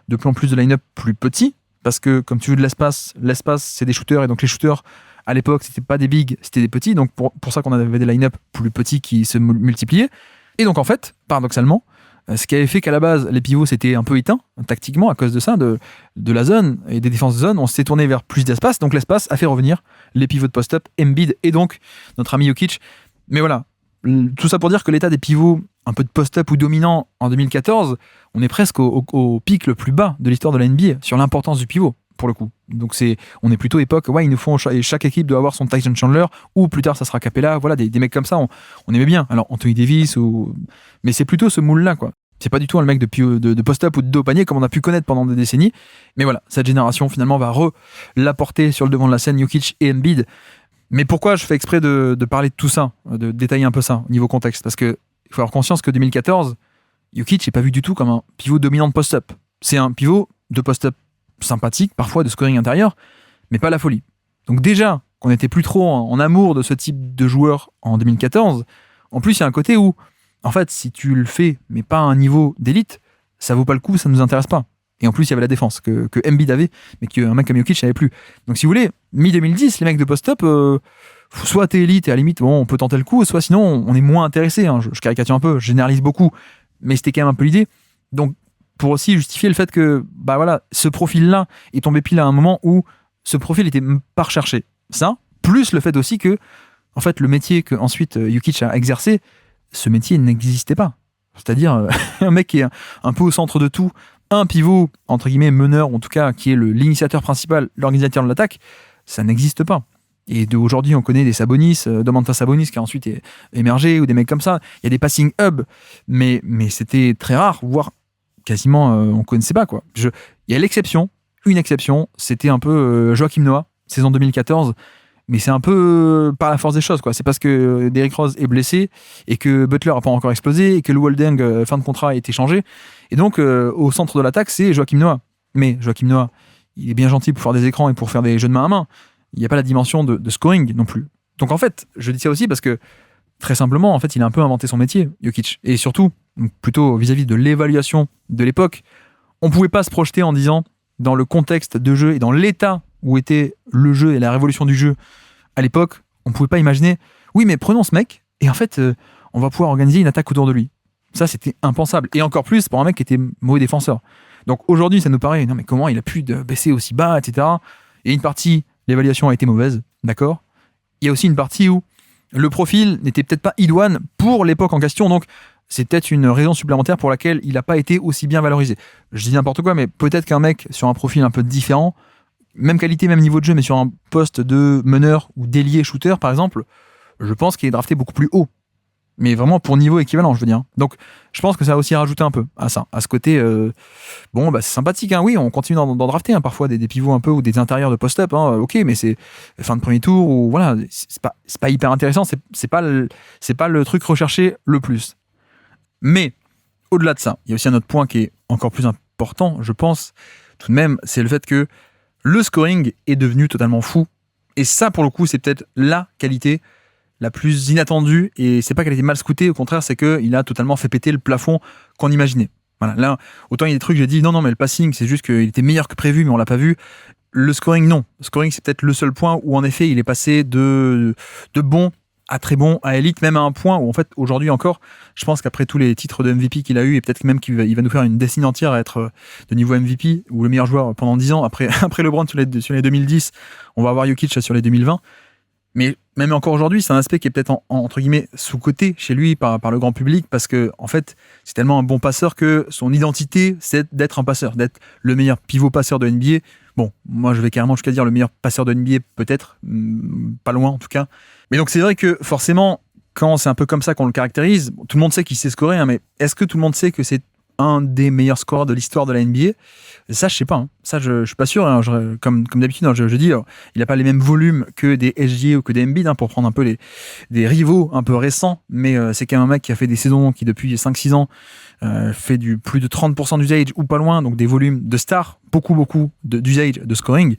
Speaker 1: de plus en plus de line-up plus petits, parce que comme tu veux de l'espace, c'est des shooters, et donc les shooters, à l'époque, c'était pas des bigs, c'était des petits, donc pour ça qu'on avait des line-up plus petits qui se multipliaient. Et donc en fait, paradoxalement, ce qui avait fait qu'à la base, les pivots s'étaient un peu éteints, tactiquement, à cause de ça, de la zone et des défenses de zone. On s'est tourné vers plus d'espace, donc l'espace a fait revenir les pivots de post-up, Embiid et donc notre ami Jokic. Mais voilà, tout ça pour dire que l'état des pivots un peu de post-up ou dominant en 2014, on est presque au pic le plus bas de l'histoire de la NBA sur l'importance du pivot, pour le coup. Donc on est plutôt époque, il nous faut, chaque équipe doit avoir son Tyson Chandler, ou plus tard ça sera Capella, voilà, des mecs comme ça, on aimait bien. Alors Anthony Davis, mais c'est plutôt ce moule-là, quoi. C'est pas du tout un mec de post-up ou de dos au panier comme on a pu connaître pendant des décennies. Mais voilà, cette génération finalement va l'apporter sur le devant de la scène, Jokic et Embiid. Mais pourquoi je fais exprès de parler de tout ça, de détailler un peu ça au niveau contexte? Parce qu'il faut avoir conscience que 2014, Jokic n'est pas vu du tout comme un pivot dominant de post-up. C'est un pivot de post-up sympathique, parfois de scoring intérieur, mais pas la folie. Donc déjà, qu'on n'était plus trop en amour de ce type de joueur en 2014, en plus il y a un côté où, en fait, si tu le fais, mais pas à un niveau d'élite, ça vaut pas le coup, ça ne nous intéresse pas. Et en plus, il y avait la défense que Embiid avait, mais qu'un mec comme Jokic n'avait plus. Donc si vous voulez, mi-2010, les mecs de post-up, soit t'es élite et à la limite, bon, on peut tenter le coup, soit sinon, on est moins intéressé. Hein. Je caricature un peu, je généralise beaucoup, mais c'était quand même un peu l'idée. Donc, pour aussi justifier le fait que, bah voilà, ce profil-là est tombé pile à un moment où ce profil était pas recherché. Ça, plus le fait aussi que, en fait, le métier que ensuite Jokic a exercé, ce métier n'existait pas. C'est-à-dire un mec qui est un peu au centre de tout, un pivot, entre guillemets, meneur, en tout cas, qui est l'initiateur principal, l'organisateur de l'attaque, ça n'existe pas. Et aujourd'hui, on connaît des Sabonis, Domantas Sabonis qui a ensuite émergé, ou des mecs comme ça. Il y a des passing hubs, mais c'était très rare, voire quasiment on ne connaissait pas, quoi. Il y a une exception, c'était un peu Joakim Noah, saison 2014, mais c'est un peu par la force des choses, quoi. C'est parce que Derrick Rose est blessé et que Butler n'a pas encore explosé et que Lou Holding, fin de contrat, a été changé. Et donc, au centre de l'attaque, c'est Joakim Noah. Mais Joakim Noah, il est bien gentil pour faire des écrans et pour faire des jeux de main à main. Il n'y a pas la dimension de scoring non plus. Donc en fait, je dis ça aussi parce que, très simplement, en fait, il a un peu inventé son métier, Jokic. Et surtout, plutôt vis-à-vis de l'évaluation de l'époque, on ne pouvait pas se projeter en disant, dans le contexte de jeu et dans l'état où était le jeu et la révolution du jeu à l'époque, on ne pouvait pas imaginer, oui, mais prenons ce mec et en fait, on va pouvoir organiser une attaque autour de lui. Ça, c'était impensable. Et encore plus pour un mec qui était mauvais défenseur. Donc aujourd'hui, ça nous paraît, non mais comment il a pu baisser aussi bas, etc. Et une partie, l'évaluation a été mauvaise, d'accord. Il y a aussi une partie où le profil n'était peut-être pas idoine pour l'époque en question, donc c'est peut-être une raison supplémentaire pour laquelle il n'a pas été aussi bien valorisé. Je dis n'importe quoi, mais peut-être qu'un mec sur un profil un peu différent, même qualité, même niveau de jeu, mais sur un poste de meneur ou d'ailier shooter, par exemple, je pense qu'il est drafté beaucoup plus haut. Mais vraiment pour niveau équivalent, je veux dire. Donc, je pense que ça a aussi rajouté un peu à ça, à ce côté. Bon, bah, c'est sympathique, hein, oui, on continue d'en drafter, hein, parfois des pivots un peu ou des intérieurs de post-up, hein, ok, mais c'est fin de premier tour ou voilà, c'est pas hyper intéressant, c'est pas le truc recherché le plus. Mais au-delà de ça, il y a aussi un autre point qui est encore plus important, je pense, tout de même, c'est le fait que le scoring est devenu totalement fou. Et ça, pour le coup, c'est peut-être la qualité la plus inattendue, et c'est pas qu'elle était mal scoutée, au contraire, c'est qu'il a totalement fait péter le plafond qu'on imaginait. Voilà, là, autant il y a des trucs, j'ai dit non, mais le passing, c'est juste qu'il était meilleur que prévu, mais on l'a pas vu. Le scoring, non. Le scoring, c'est peut-être le seul point où, en effet, il est passé de bon à très bon, à élite, même à un point où, en fait, aujourd'hui encore, je pense qu'après tous les titres de MVP qu'il a eu, et peut-être même qu'il va nous faire une destinée entière à être de niveau MVP, ou le meilleur joueur pendant 10 ans, après LeBron sur les 2010, on va avoir Jokic sur les 2020. Mais même encore aujourd'hui, c'est un aspect qui est peut-être entre guillemets sous-coté chez lui par le grand public, parce que en fait, c'est tellement un bon passeur que son identité, c'est d'être un passeur, d'être le meilleur pivot passeur de NBA. Bon, moi je vais carrément jusqu'à dire le meilleur passeur de NBA, peut-être, pas loin en tout cas. Mais donc c'est vrai que forcément, quand c'est un peu comme ça qu'on le caractérise, tout le monde sait qu'il sait scorer, hein, mais est-ce que tout le monde sait que c'est un des meilleurs scoreurs de l'histoire de la NBA? Ça, je sais pas. Hein. Ça, je suis pas sûr. Hein. Comme d'habitude, hein, je dis, alors, il n'a pas les mêmes volumes que des SGA ou que des Embiid, hein, pour prendre un peu des rivaux un peu récents. Mais c'est quand même un mec qui a fait des saisons qui, depuis 5-6 ans, fait du plus de 30% d'usage ou pas loin, donc des volumes de stars, beaucoup d'usage de scoring.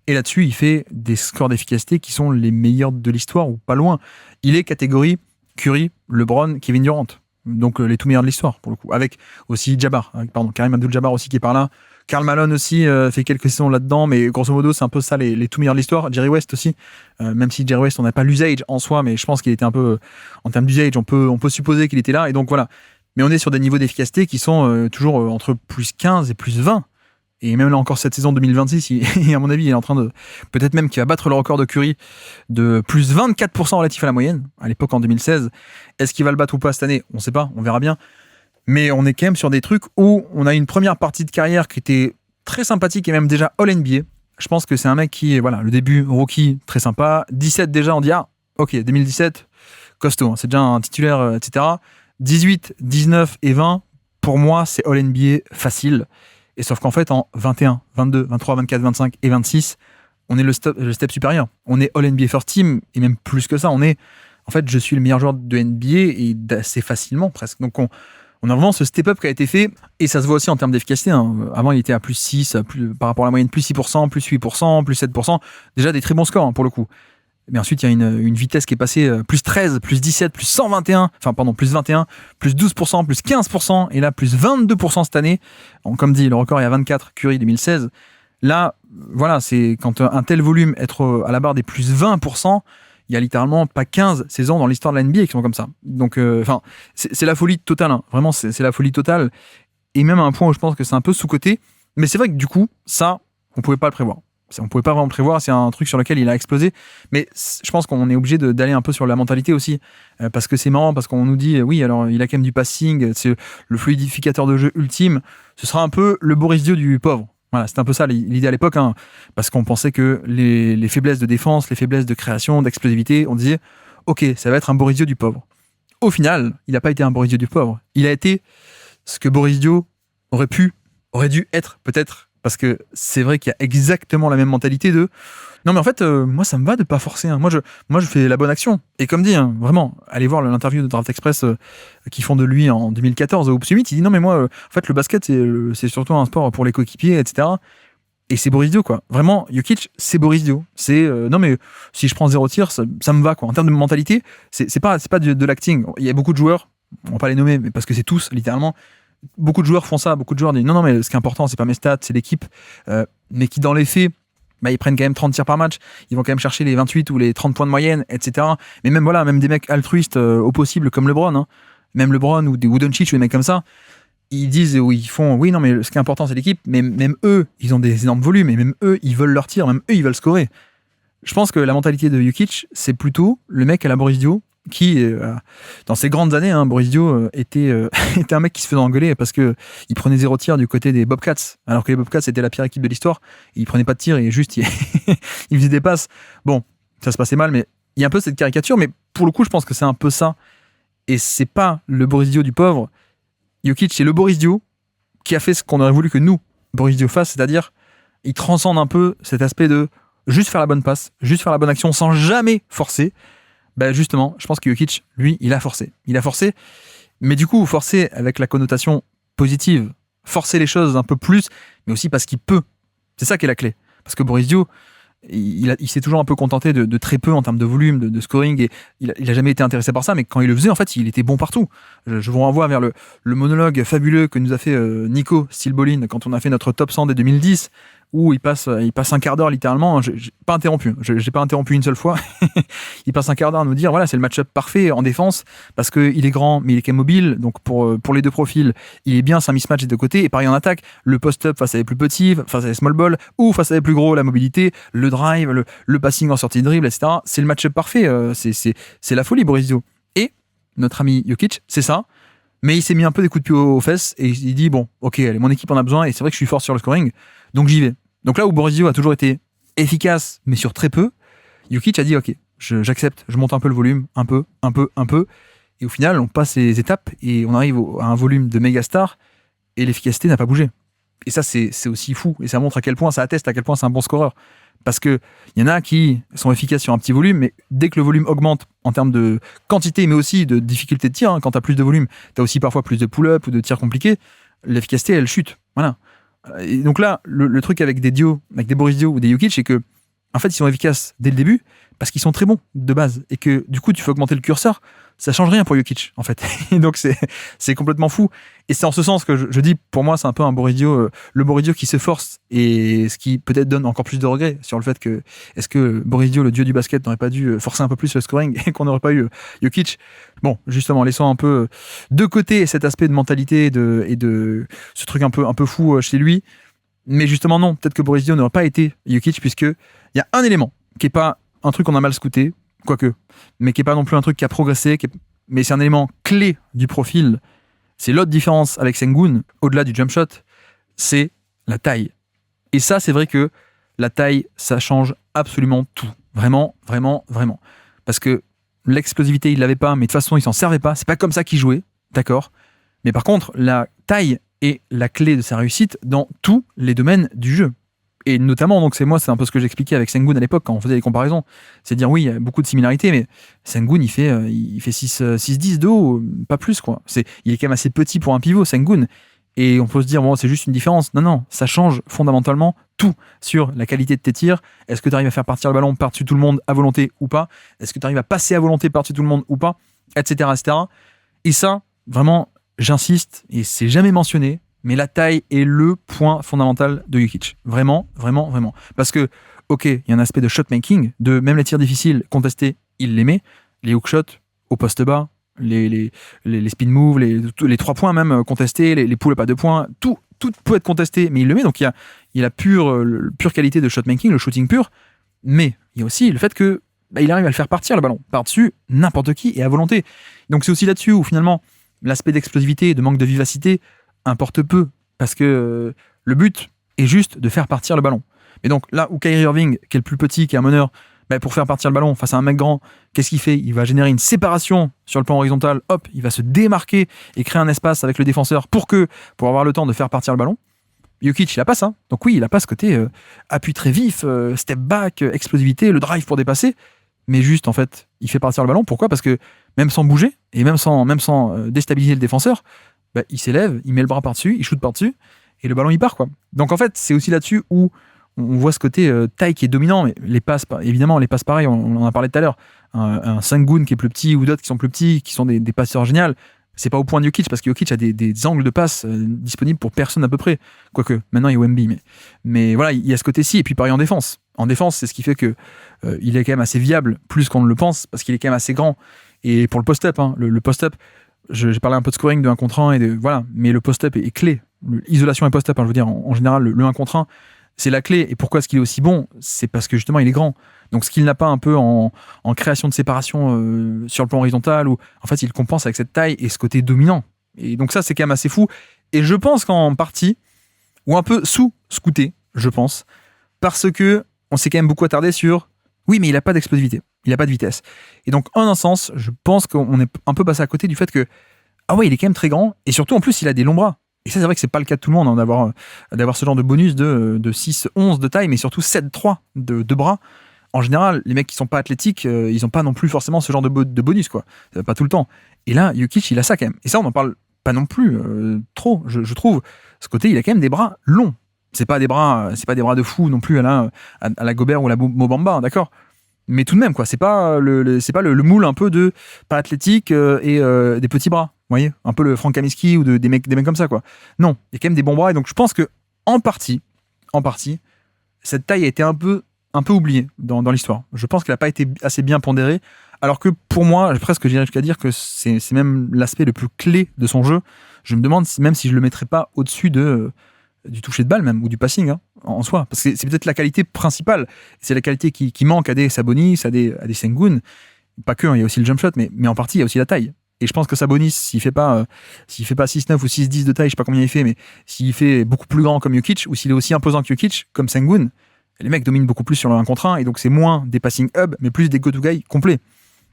Speaker 1: Et là-dessus, il fait des scores d'efficacité qui sont les meilleurs de l'histoire ou pas loin. Il est catégorie Curry, LeBron, Kevin Durant. Donc les tout meilleurs de l'histoire pour le coup, avec aussi Karim Abdul-Jabbar aussi qui est par là, Karl Malone aussi fait quelques saisons là-dedans, mais grosso modo c'est un peu ça les tout meilleurs de l'histoire. Jerry West aussi, même si Jerry West on n'a pas l'usage en soi, mais je pense qu'il était un peu en termes d'usage, on peut supposer qu'il était là, et donc voilà. Mais on est sur des niveaux d'efficacité qui sont toujours entre plus 15 et plus 20. Et même là encore cette saison 2026, à mon avis, il est en train de... Peut-être même qu'il va battre le record de Curry de plus 24% relatif à la moyenne, à l'époque en 2016. Est-ce qu'il va le battre ou pas cette année? On ne sait pas, on verra bien. Mais on est quand même sur des trucs où on a une première partie de carrière qui était très sympathique et même déjà All-NBA. Je pense que c'est un mec qui est, voilà, le début, rookie, très sympa. 17 déjà, on dit, ah, ok, 2017, costaud, hein, c'est déjà un titulaire, etc. 18, 19 et 20, pour moi, c'est All-NBA facile. Et sauf qu'en fait, en 21, 22, 23, 24, 25 et 26, on est le step supérieur. On est All-NBA First Team, et même plus que ça, en fait, je suis le meilleur joueur de NBA, et assez facilement presque. Donc on a vraiment ce step-up qui a été fait, et ça se voit aussi en termes d'efficacité. Hein. Avant, il était à plus 6, par rapport à la moyenne, plus 6%, plus 8%, plus 7%. Déjà des très bons scores, hein, pour le coup. Mais ensuite, il y a une vitesse qui est passée plus 13, plus 17, plus 121, plus 21, plus 12%, plus 15%, et là, plus 22% cette année. Donc, comme dit, le record est à 24, Curry 2016. Là, voilà, c'est quand un tel volume, être à la barre des plus 20%, il y a littéralement pas 15 saisons dans l'histoire de la NBA qui sont comme ça. Donc, c'est la folie totale. Hein. Vraiment, c'est la folie totale. Et même à un point où je pense que c'est un peu sous-coté. Mais c'est vrai que du coup, ça, on pouvait pas le prévoir. On pouvait pas vraiment le prévoir. C'est un truc sur lequel il a explosé. Mais je pense qu'on est obligé d'aller un peu sur la mentalité aussi. Parce que c'est marrant, parce qu'on nous dit, oui, alors il a quand même du passing, c'est le fluidificateur de jeu ultime. Ce sera un peu le Boris Dio du pauvre. Voilà, c'était un peu ça l'idée à l'époque, hein, parce qu'on pensait que les faiblesses de défense, les faiblesses de création, d'explosivité, on disait, ok, ça va être un Boris Dio du pauvre. Au final, il n'a pas été un Boris Dio du pauvre. Il a été ce que Boris Dio aurait dû être, peut-être, parce que c'est vrai qu'il y a exactement la même mentalité de non mais en fait moi ça me va de pas forcer, hein. Moi je fais la bonne action, et comme dit, hein, vraiment allez voir l'interview de Draft Express qu'ils font de lui en 2014 au Hoop Summit. Il dit non mais moi en fait le basket c'est surtout un sport pour les coéquipiers, etc. Et c'est Boris Dio, quoi. Vraiment, Jokic, c'est Boris Dio. C'est non mais si je prends 0 tir, ça me va, quoi. En termes de mentalité, c'est pas de l'acting. Il y a beaucoup de joueurs, on va pas les nommer, mais parce que c'est tous littéralement. Beaucoup de joueurs font ça, beaucoup de joueurs disent non mais ce qui est important c'est pas mes stats, c'est l'équipe, mais qui dans les faits ils prennent quand même 30 tirs par match, ils vont quand même chercher les 28 ou les 30 points de moyenne, etc. Mais même des mecs altruistes au possible comme LeBron, hein. Même LeBron ou Doncic ou des mecs comme ça, ils disent ou ils font oui non mais ce qui est important c'est l'équipe, mais même eux ils ont des énormes volumes, et même eux ils veulent leur tir, même eux ils veulent scorer. Je pense que la mentalité de Jokic c'est plutôt le mec à la Boris Dio, qui, dans ses grandes années, hein, Boris Dio était un mec qui se faisait engueuler parce que il prenait 0 tir du côté des Bobcats, alors que les Bobcats étaient la pire équipe de l'histoire. Il prenait pas de tir et juste il faisait des passes. Bon, ça se passait mal, mais il y a un peu cette caricature. Mais pour le coup, je pense que c'est un peu ça. Et c'est pas le Boris Dio du pauvre. Jokic, c'est le Boris Dio qui a fait ce qu'on aurait voulu que nous, Boris Dio, fasse, c'est-à-dire il transcende un peu cet aspect de juste faire la bonne passe, juste faire la bonne action sans jamais forcer. Justement, je pense que Jokic, lui, il a forcé. Il a forcé, mais du coup, forcer avec la connotation positive, forcer les choses un peu plus, mais aussi parce qu'il peut. C'est ça qui est la clé. Parce que Boris Dio, il s'est toujours un peu contenté de très peu en termes de volume, de scoring, et il a jamais été intéressé par ça, mais quand il le faisait, en fait, il était bon partout. Je vous renvoie vers le monologue fabuleux que nous a fait Nico Stilbolin quand on a fait notre top 100 des 2010, où il passe un quart d'heure littéralement. J'ai pas interrompu, j'ai pas interrompu une seule fois. Il passe un quart d'heure à nous dire voilà, c'est le match-up parfait en défense parce qu'il est grand mais il est quand même mobile, donc pour les deux profils il est bien, c'est un mismatch des deux côtés. Et pareil en attaque, le post-up face à les plus petits, face à les small ball, ou face à les plus gros, la mobilité, le drive, le passing en sortie de dribble, etc. C'est le match-up parfait. C'est la folie, Boris Dio. Et notre ami Jokic, c'est ça. Mais il s'est mis un peu des coups de pied aux fesses et il dit bon, ok, allez, mon équipe en a besoin et c'est vrai que je suis fort sur le scoring, donc j'y vais. Donc là où Boris Dio a toujours été efficace, mais sur très peu, Jokic a dit ok, j'accepte, je monte un peu le volume, un peu. Et au final, on passe les étapes et on arrive à un volume de méga star et l'efficacité n'a pas bougé. Et ça, c'est aussi fou. Et ça montre à quel point, ça atteste à quel point c'est un bon scoreur. Parce qu'il y en a qui sont efficaces sur un petit volume, mais dès que le volume augmente en termes de quantité, mais aussi de difficulté de tir, hein, quand tu as plus de volume, tu as aussi parfois plus de pull-up ou de tirs compliqués, l'efficacité, elle chute. Voilà. Et donc là, le truc avec des Boris Dio ou des Jokic, c'est que en fait, ils sont efficaces dès le début parce qu'ils sont très bons de base et que du coup, tu fais augmenter le curseur, ça change rien pour Jokic en fait. Et donc c'est complètement fou. Et c'est en ce sens que je dis, pour moi, c'est un peu un Boris Dio, le Boris Dio qui se force, et ce qui peut-être donne encore plus de regrets sur le fait que est-ce que Boris Dio, le dieu du basket, n'aurait pas dû forcer un peu plus le scoring et qu'on n'aurait pas eu Jokic. Bon, justement, laissons un peu de côté cet aspect de mentalité et de ce truc un peu fou chez lui. Mais justement, non, peut-être que Boris Dio n'aurait pas été Jokic, puisque il y a un élément qui est pas un truc qu'on a mal scouté, quoique, mais qui est pas non plus un truc qui a progressé, mais c'est un élément clé du profil. C'est l'autre différence avec Sengun, au-delà du jump shot, c'est la taille. Et ça, c'est vrai que la taille, ça change absolument tout. Vraiment, vraiment, vraiment. Parce que l'explosivité, il l'avait pas, mais de toute façon, il s'en servait pas. C'est pas comme ça qu'il jouait, d'accord. Mais par contre, la taille est la clé de sa réussite dans tous les domaines du jeu. Et notamment, donc c'est un peu ce que j'expliquais avec Sengun à l'époque quand on faisait les comparaisons. C'est de dire oui, il y a beaucoup de similarités, mais Sengun, il fait 6-10 de haut, pas plus, quoi. Il est quand même assez petit pour un pivot, Sengun. Et on peut se dire, bon, c'est juste une différence. Non, ça change fondamentalement tout sur la qualité de tes tirs. Est-ce que tu arrives à faire partir le ballon par-dessus tout le monde à volonté ou pas? Est-ce que tu arrives à passer à volonté par-dessus tout le monde ou pas? Etc., etc. Et ça, vraiment, j'insiste, et c'est jamais mentionné, mais la taille est le point fondamental de Jokic. Vraiment, vraiment, vraiment. Parce que, ok, il y a un aspect de shot-making, de même les tirs difficiles, contestés, il les met, les hook-shots au poste bas, les spin moves, les 3 points même contestés, les pull-up à 2 points, tout peut être contesté, mais il le met, donc il y a la pure qualité de shot-making, le shooting pur, mais il y a aussi le fait que il arrive à le faire partir le ballon, par-dessus n'importe qui et à volonté. Donc c'est aussi là-dessus où finalement l'aspect d'explosivité et de manque de vivacité importe peu, parce que le but est juste de faire partir le ballon. Et donc là où Kyrie Irving, qui est le plus petit, qui est un meneur, pour faire partir le ballon face à un mec grand, qu'est-ce qu'il fait? Il va générer une séparation sur le plan horizontal, hop, il va se démarquer et créer un espace avec le défenseur pour avoir le temps de faire partir le ballon. Jokic, il a pas ça. Donc oui, il a pas ce côté appui très vif, step back, explosivité, le drive pour dépasser, mais juste en fait, il fait partir le ballon. Pourquoi? Parce que même sans bouger et même sans déstabiliser le défenseur, il s'élève, il met le bras par-dessus, il shoot par-dessus et le ballon il part, quoi. Donc en fait, c'est aussi là-dessus où on voit ce côté taille qui est dominant, mais les passes, évidemment, les passes pareilles, on en a parlé tout à l'heure. Un Sengun qui est plus petit ou d'autres qui sont plus petits, qui sont des passeurs géniaux, c'est pas au point de Jokic, parce que Jokic a des angles de passe disponibles pour personne à peu près. Quoique, maintenant il y a Wemby, mais voilà, il y a ce côté-ci, et puis pareil en défense. En défense, c'est ce qui fait que il est quand même assez viable, plus qu'on ne le pense, parce qu'il est quand même assez grand. Et pour le post-up, le post-up, j'ai parlé un peu de scoring de 1 contre 1, voilà, mais le post-up est clé. Isolation et post-up, je veux dire, en général, le 1 contre 1, c'est la clé. Et pourquoi est-ce qu'il est aussi bon? C'est parce que justement il est grand. Donc ce qu'il n'a pas un peu en création de séparation sur le plan horizontal, ou en fait il compense avec cette taille et ce côté dominant. Et donc ça c'est quand même assez fou. Et je pense qu'en partie, ou un peu sous-scouté, je pense, parce que on s'est quand même beaucoup attardé sur oui, mais il n'a pas d'explosivité, il n'a pas de vitesse. Et donc en un sens, je pense qu'on est un peu passé à côté du fait que ah ouais, il est quand même très grand, et surtout en plus il a des longs bras. Et ça, c'est vrai que c'est pas le cas de tout le monde, d'avoir ce genre de bonus de 6-11 de taille, mais surtout 7-3 de bras. En général, les mecs qui sont pas athlétiques, ils ont pas non plus forcément ce genre de bonus, quoi. Pas tout le temps. Et là, Jokic, il a ça quand même. Et ça, on en parle pas non plus trop, je trouve. Ce côté, il a quand même des bras longs. C'est pas des bras de fou non plus à la Gobert ou à la Mobamba, d'accord. Mais tout de même, quoi. C'est pas le moule un peu de pas athlétique et des petits bras. Vous voyez, un peu le Frank Kaminsky ou des mecs comme ça, quoi. Non, il y a quand même des bons bras, et donc je pense que en partie, cette taille a été un peu oubliée dans l'histoire. Je pense qu'elle n'a pas été assez bien pondérée, alors que pour moi, presque j'irais jusqu'à dire que c'est même l'aspect le plus clé de son jeu. Je me demande même si je le mettrais pas au-dessus du toucher de balle même, ou du passing en soi, parce que c'est peut-être la qualité principale. C'est la qualité qui manque à des Sabonis, à des Sengun. Pas que, il y a aussi le jump shot, mais en partie il y a aussi la taille. Et je pense que Sabonis, s'il fait pas 6-9 ou 6-10 de taille, je sais pas combien il fait, mais s'il fait beaucoup plus grand comme Jokic, ou s'il est aussi imposant que Jokic, comme Sengun, les mecs dominent beaucoup plus sur le 1 contre 1, et donc c'est moins des passing hub, mais plus des go-to-guy complets.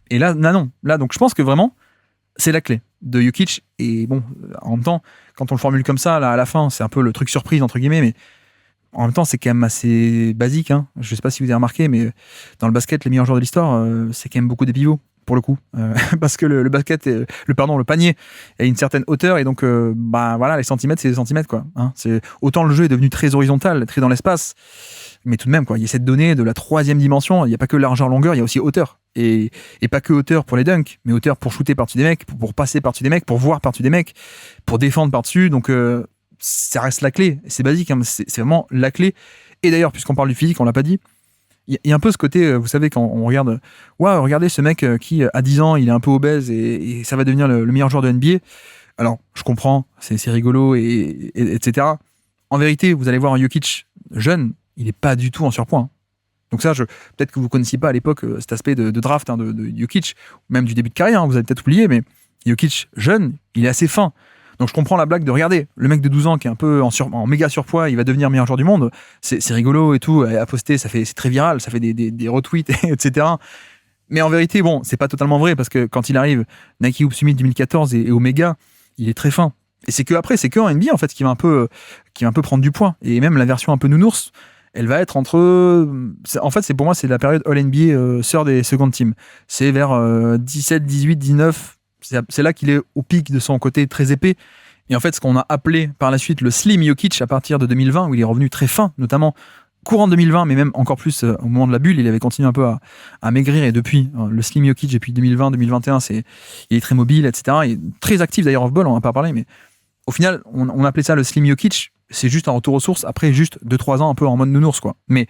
Speaker 1: Et là, non. Là, donc je pense que vraiment, c'est la clé de Jokic. Et bon, en même temps, quand on le formule comme ça, là, à la fin, c'est un peu le truc surprise, entre guillemets, mais en même temps, c'est quand même assez basique. Je sais pas si vous avez remarqué, mais dans le basket, les meilleurs joueurs de l'histoire, c'est quand même beaucoup des pivots, pour le coup. Parce que le basket, le panier a une certaine hauteur, et donc, voilà, les centimètres, c'est des centimètres, quoi. C'est, autant le jeu est devenu très horizontal, très dans l'espace, mais tout de même, quoi, il y a cette donnée de la 3e dimension. Il n'y a pas que largeur-longueur, il y a aussi hauteur. Et pas que hauteur pour les dunks, mais hauteur pour shooter par-dessus des mecs, pour passer par-dessus des mecs, pour voir par-dessus des mecs, pour défendre par-dessus. Donc, ça reste la clé. C'est basique, c'est vraiment la clé. Et d'ailleurs, puisqu'on parle du physique, on l'a pas dit, il y a un peu ce côté, vous savez, quand on regarde, regardez ce mec qui, à 10 ans, il est un peu obèse et ça va devenir le meilleur joueur de NBA. Alors, je comprends, c'est rigolo, etc. En vérité, vous allez voir un Jokic jeune, il n'est pas du tout en surpoids. Donc ça, peut-être que vous ne connaissiez pas à l'époque cet aspect de draft de Jokic, même du début de carrière, vous avez peut-être oublié, mais Jokic jeune, il est assez fin. Donc je comprends la blague de regarder le mec de 12 ans qui est un peu en méga surpoids, il va devenir meilleur joueur du monde. C'est rigolo et tout, à poster, c'est très viral, ça fait des retweets, etc. Mais en vérité, bon, c'est pas totalement vrai, parce que quand il arrive, Nike Hoop Summit 2014 et Omega, il est très fin. Et c'est que en NBA en fait qui va un peu prendre du poids. Et même la version un peu nounours, elle va être en fait, pour moi, c'est la période All-NBA third et second team. C'est vers 17, 18, 19. C'est là qu'il est au pic de son côté très épais. Et en fait, ce qu'on a appelé par la suite le Slim Jokic à partir de 2020, où il est revenu très fin, notamment courant 2020, mais même encore plus au moment de la bulle, il avait continué un peu à maigrir. Et depuis, le Slim Jokic, depuis 2020, 2021, il est très mobile, etc. Il est très actif d'ailleurs off-ball, on n'en a pas parlé, mais au final, on appelait ça le Slim Jokic. C'est juste un retour aux sources après juste 2-3 ans un peu en mode nounours, quoi. Mais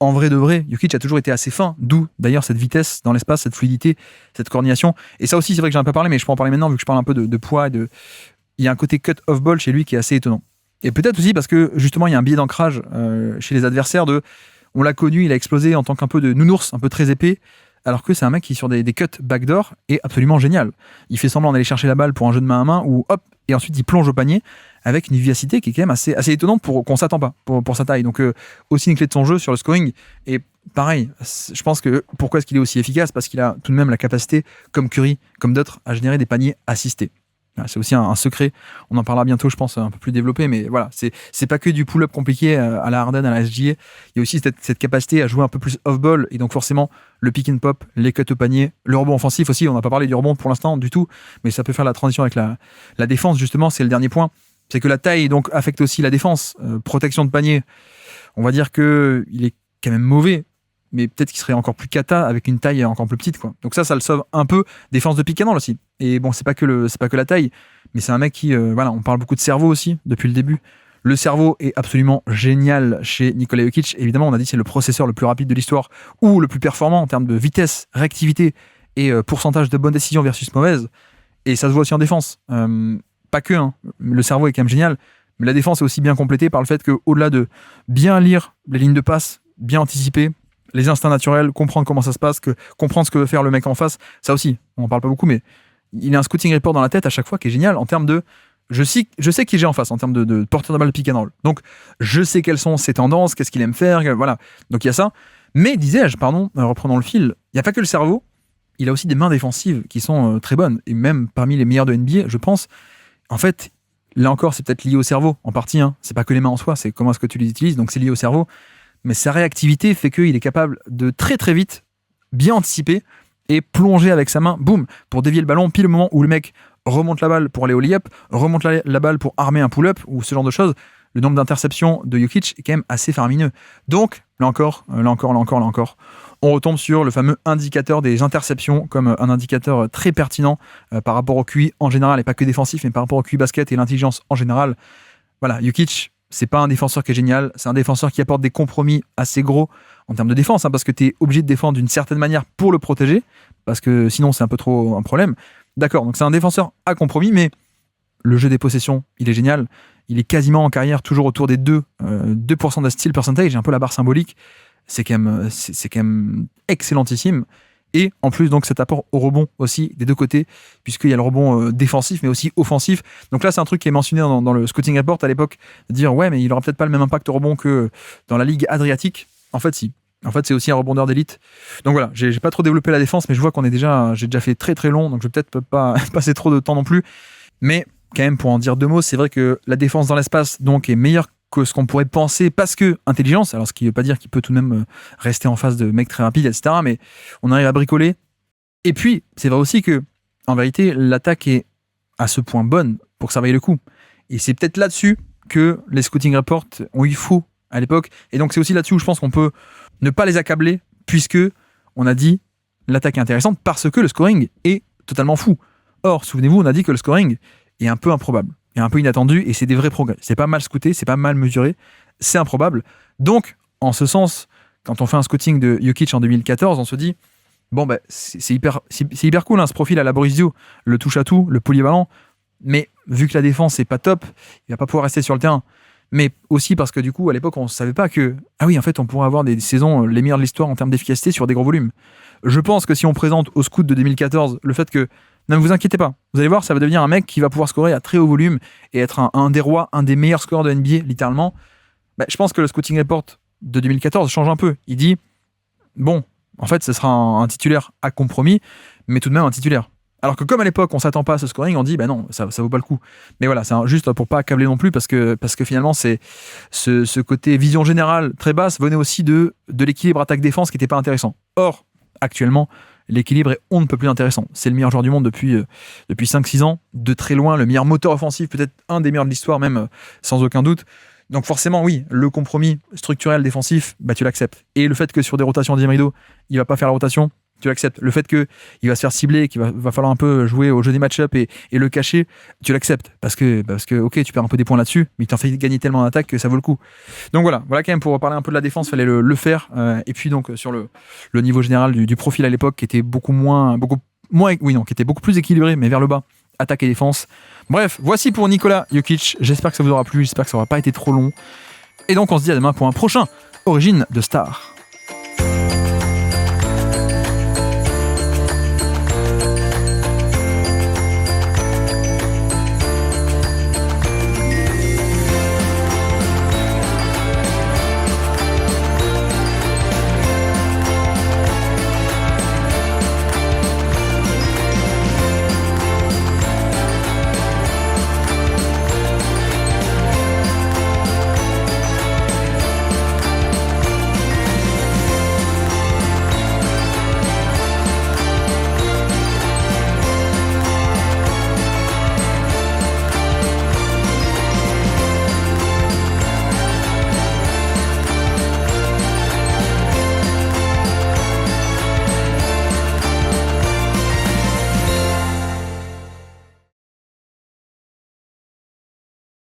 Speaker 1: en vrai de vrai, Jokic a toujours été assez fin, d'où d'ailleurs cette vitesse dans l'espace, cette fluidité, cette coordination. Et ça aussi, c'est vrai que j'en ai pas parlé, mais je peux en parler maintenant vu que je parle un peu de poids. Il y a un côté cut-off ball chez lui qui est assez étonnant. Et peut-être aussi parce que justement, il y a un biais d'ancrage chez les adversaires on l'a connu, il a explosé en tant qu'un peu de nounours, un peu très épais, alors que c'est un mec qui, sur des cuts backdoor, est absolument génial. Il fait semblant d'aller chercher la balle pour un jeu de main à main, ou hop, et ensuite il plonge au panier avec une vivacité qui est quand même assez étonnante qu'on s'attend pas pour sa taille. Donc aussi une clé de son jeu sur le scoring. Et pareil, je pense que pourquoi est-ce qu'il est aussi efficace? Parce qu'il a tout de même la capacité, comme Curry, comme d'autres, à générer des paniers assistés. C'est aussi un secret, on en parlera bientôt je pense un peu plus développé, mais voilà, c'est pas que du pull-up compliqué à la Harden, à la SGA, il y a aussi cette capacité à jouer un peu plus off-ball, et donc forcément le pick and pop, les cuts au panier, le rebond offensif aussi, on n'a pas parlé du rebond pour l'instant du tout, mais ça peut faire la transition avec la défense justement, c'est le dernier point, c'est que la taille donc affecte aussi la défense, protection de panier, on va dire qu'il est quand même mauvais, mais peut-être qu'il serait encore plus cata avec une taille encore plus petite, quoi. Donc ça le sauve un peu. Défense de pick and roll aussi. Et bon, c'est pas que la taille, mais c'est un mec qui, voilà, on parle beaucoup de cerveau aussi depuis le début. Le cerveau est absolument génial chez Nikola Jokic. Évidemment, on a dit que c'est le processeur le plus rapide de l'histoire ou le plus performant en termes de vitesse, réactivité et pourcentage de bonnes décisions versus mauvaises. Et ça se voit aussi en défense. Pas que, hein. Le cerveau est quand même génial, mais la défense est aussi bien complétée par le fait qu'au-delà de bien lire les lignes de passe, bien anticiper, les instincts naturels, comprendre comment ça se passe, comprendre ce que veut faire le mec en face, ça aussi, on en parle pas beaucoup, mais il a un scouting report dans la tête à chaque fois qui est génial en termes de je sais qui j'ai en face en termes de porteur de balle pick and roll. Donc je sais quelles sont ses tendances, qu'est-ce qu'il aime faire, voilà. Donc il y a ça. Mais disais-je, reprenons le fil, il n'y a pas que le cerveau, il a aussi des mains défensives qui sont très bonnes, et même parmi les meilleures de NBA, je pense. En fait, là encore, c'est peut-être lié au cerveau en partie, hein. C'est pas que les mains en soi, c'est comment est-ce que tu les utilises, donc c'est lié au cerveau. Mais sa réactivité fait qu'il est capable de très très vite bien anticiper et plonger avec sa main, boum, pour dévier le ballon pile au moment où le mec remonte la balle pour aller au lay-up, remonte la balle pour armer un pull-up ou ce genre de choses. Le nombre d'interceptions de Jokic est quand même assez faramineux. Donc, là encore, on retombe sur le fameux indicateur des interceptions comme un indicateur très pertinent par rapport au QI en général, et pas que défensif, mais par rapport au QI basket et l'intelligence en général. Voilà, Jokic, c'est pas un défenseur qui est génial, c'est un défenseur qui apporte des compromis assez gros en termes de défense, hein, parce que tu es obligé de défendre d'une certaine manière pour le protéger, parce que sinon c'est un peu trop un problème. D'accord, donc c'est un défenseur à compromis, mais le jeu des possessions, il est génial. Il est quasiment en carrière toujours autour des 2% de steal percentage, j'ai un peu la barre symbolique. C'est quand même excellentissime. Et en plus, donc, cet apport au rebond aussi des deux côtés, puisqu'il y a le rebond défensif, mais aussi offensif. Donc là, c'est un truc qui est mentionné dans le scouting report à l'époque, de dire ouais, mais il aura peut-être pas le même impact au rebond que dans la ligue adriatique. En fait, si. En fait, c'est aussi un rebondeur d'élite. Donc voilà, j'ai pas trop développé la défense, mais je vois j'ai déjà fait très très long, donc je vais peut-être pas passer trop de temps non plus. Mais quand même, pour en dire deux mots, c'est vrai que la défense dans l'espace donc est meilleure que ce qu'on pourrait penser, parce que intelligence, alors ce qui ne veut pas dire qu'il peut tout de même rester en face de mecs très rapides, etc., mais on arrive à bricoler. Et puis, c'est vrai aussi que, en vérité, l'attaque est à ce point bonne pour que ça vaille le coup. Et c'est peut-être là-dessus que les scouting reports ont eu faux à l'époque. Et donc, c'est aussi là-dessus où je pense qu'on peut ne pas les accabler, puisque on a dit l'attaque est intéressante parce que le scoring est totalement fou. Or, souvenez-vous, on a dit que le scoring est un peu improbable, est un peu inattendu, et c'est des vrais progrès. C'est pas mal scouté, c'est pas mal mesuré, c'est improbable. Donc, en ce sens, quand on fait un scouting de Jokic en 2014, on se dit, bon, bah, c'est hyper cool, hein, ce profil à la Boris Dio, le touche-à-tout, le polyvalent, mais vu que la défense n'est pas top, il va pas pouvoir rester sur le terrain. Mais aussi parce que du coup, à l'époque, on ne savait pas que, ah oui, en fait, on pourrait avoir des saisons les meilleures de l'histoire en termes d'efficacité sur des gros volumes. Je pense que si on présente au scout de 2014 le fait que, ne vous inquiétez pas, vous allez voir, ça va devenir un mec qui va pouvoir scorer à très haut volume et être un des rois, un des meilleurs scoreurs de NBA, littéralement. Bah, je pense que le scouting report de 2014 change un peu. Il dit, bon, en fait, ce sera un titulaire à compromis, mais tout de même un titulaire. Alors que comme à l'époque, on s'attend pas à ce scoring, on dit, bah non, ça vaut pas le coup. Mais voilà, c'est juste pour pas accabler non plus, parce que finalement, c'est ce côté vision générale très basse venait aussi de l'équilibre attaque-défense qui n'était pas intéressant. Or, actuellement, l'équilibre est on ne peut plus intéressant. C'est le meilleur joueur du monde depuis 5-6 ans, de très loin, le meilleur moteur offensif, peut-être un des meilleurs de l'histoire même, sans aucun doute. Donc forcément, oui, le compromis structurel défensif, bah tu l'acceptes. Et le fait que sur des rotations d'Imrido, il va pas faire la rotation, tu l'acceptes. Le fait qu'il va se faire cibler, qu'il va falloir un peu jouer au jeu des match-up et le cacher, tu l'acceptes. Parce que, ok, tu perds un peu des points là-dessus, mais il t'en fait gagner tellement en attaque que ça vaut le coup. Donc voilà quand même pour parler un peu de la défense, il fallait le faire. Et puis donc sur le niveau général du profil à l'époque, qui était qui était beaucoup plus équilibré, mais vers le bas, attaque et défense. Bref, voici pour Nikola Jokic. J'espère que ça vous aura plu, j'espère que ça n'aura pas été trop long. Et donc on se dit à demain pour un prochain Origine de Star.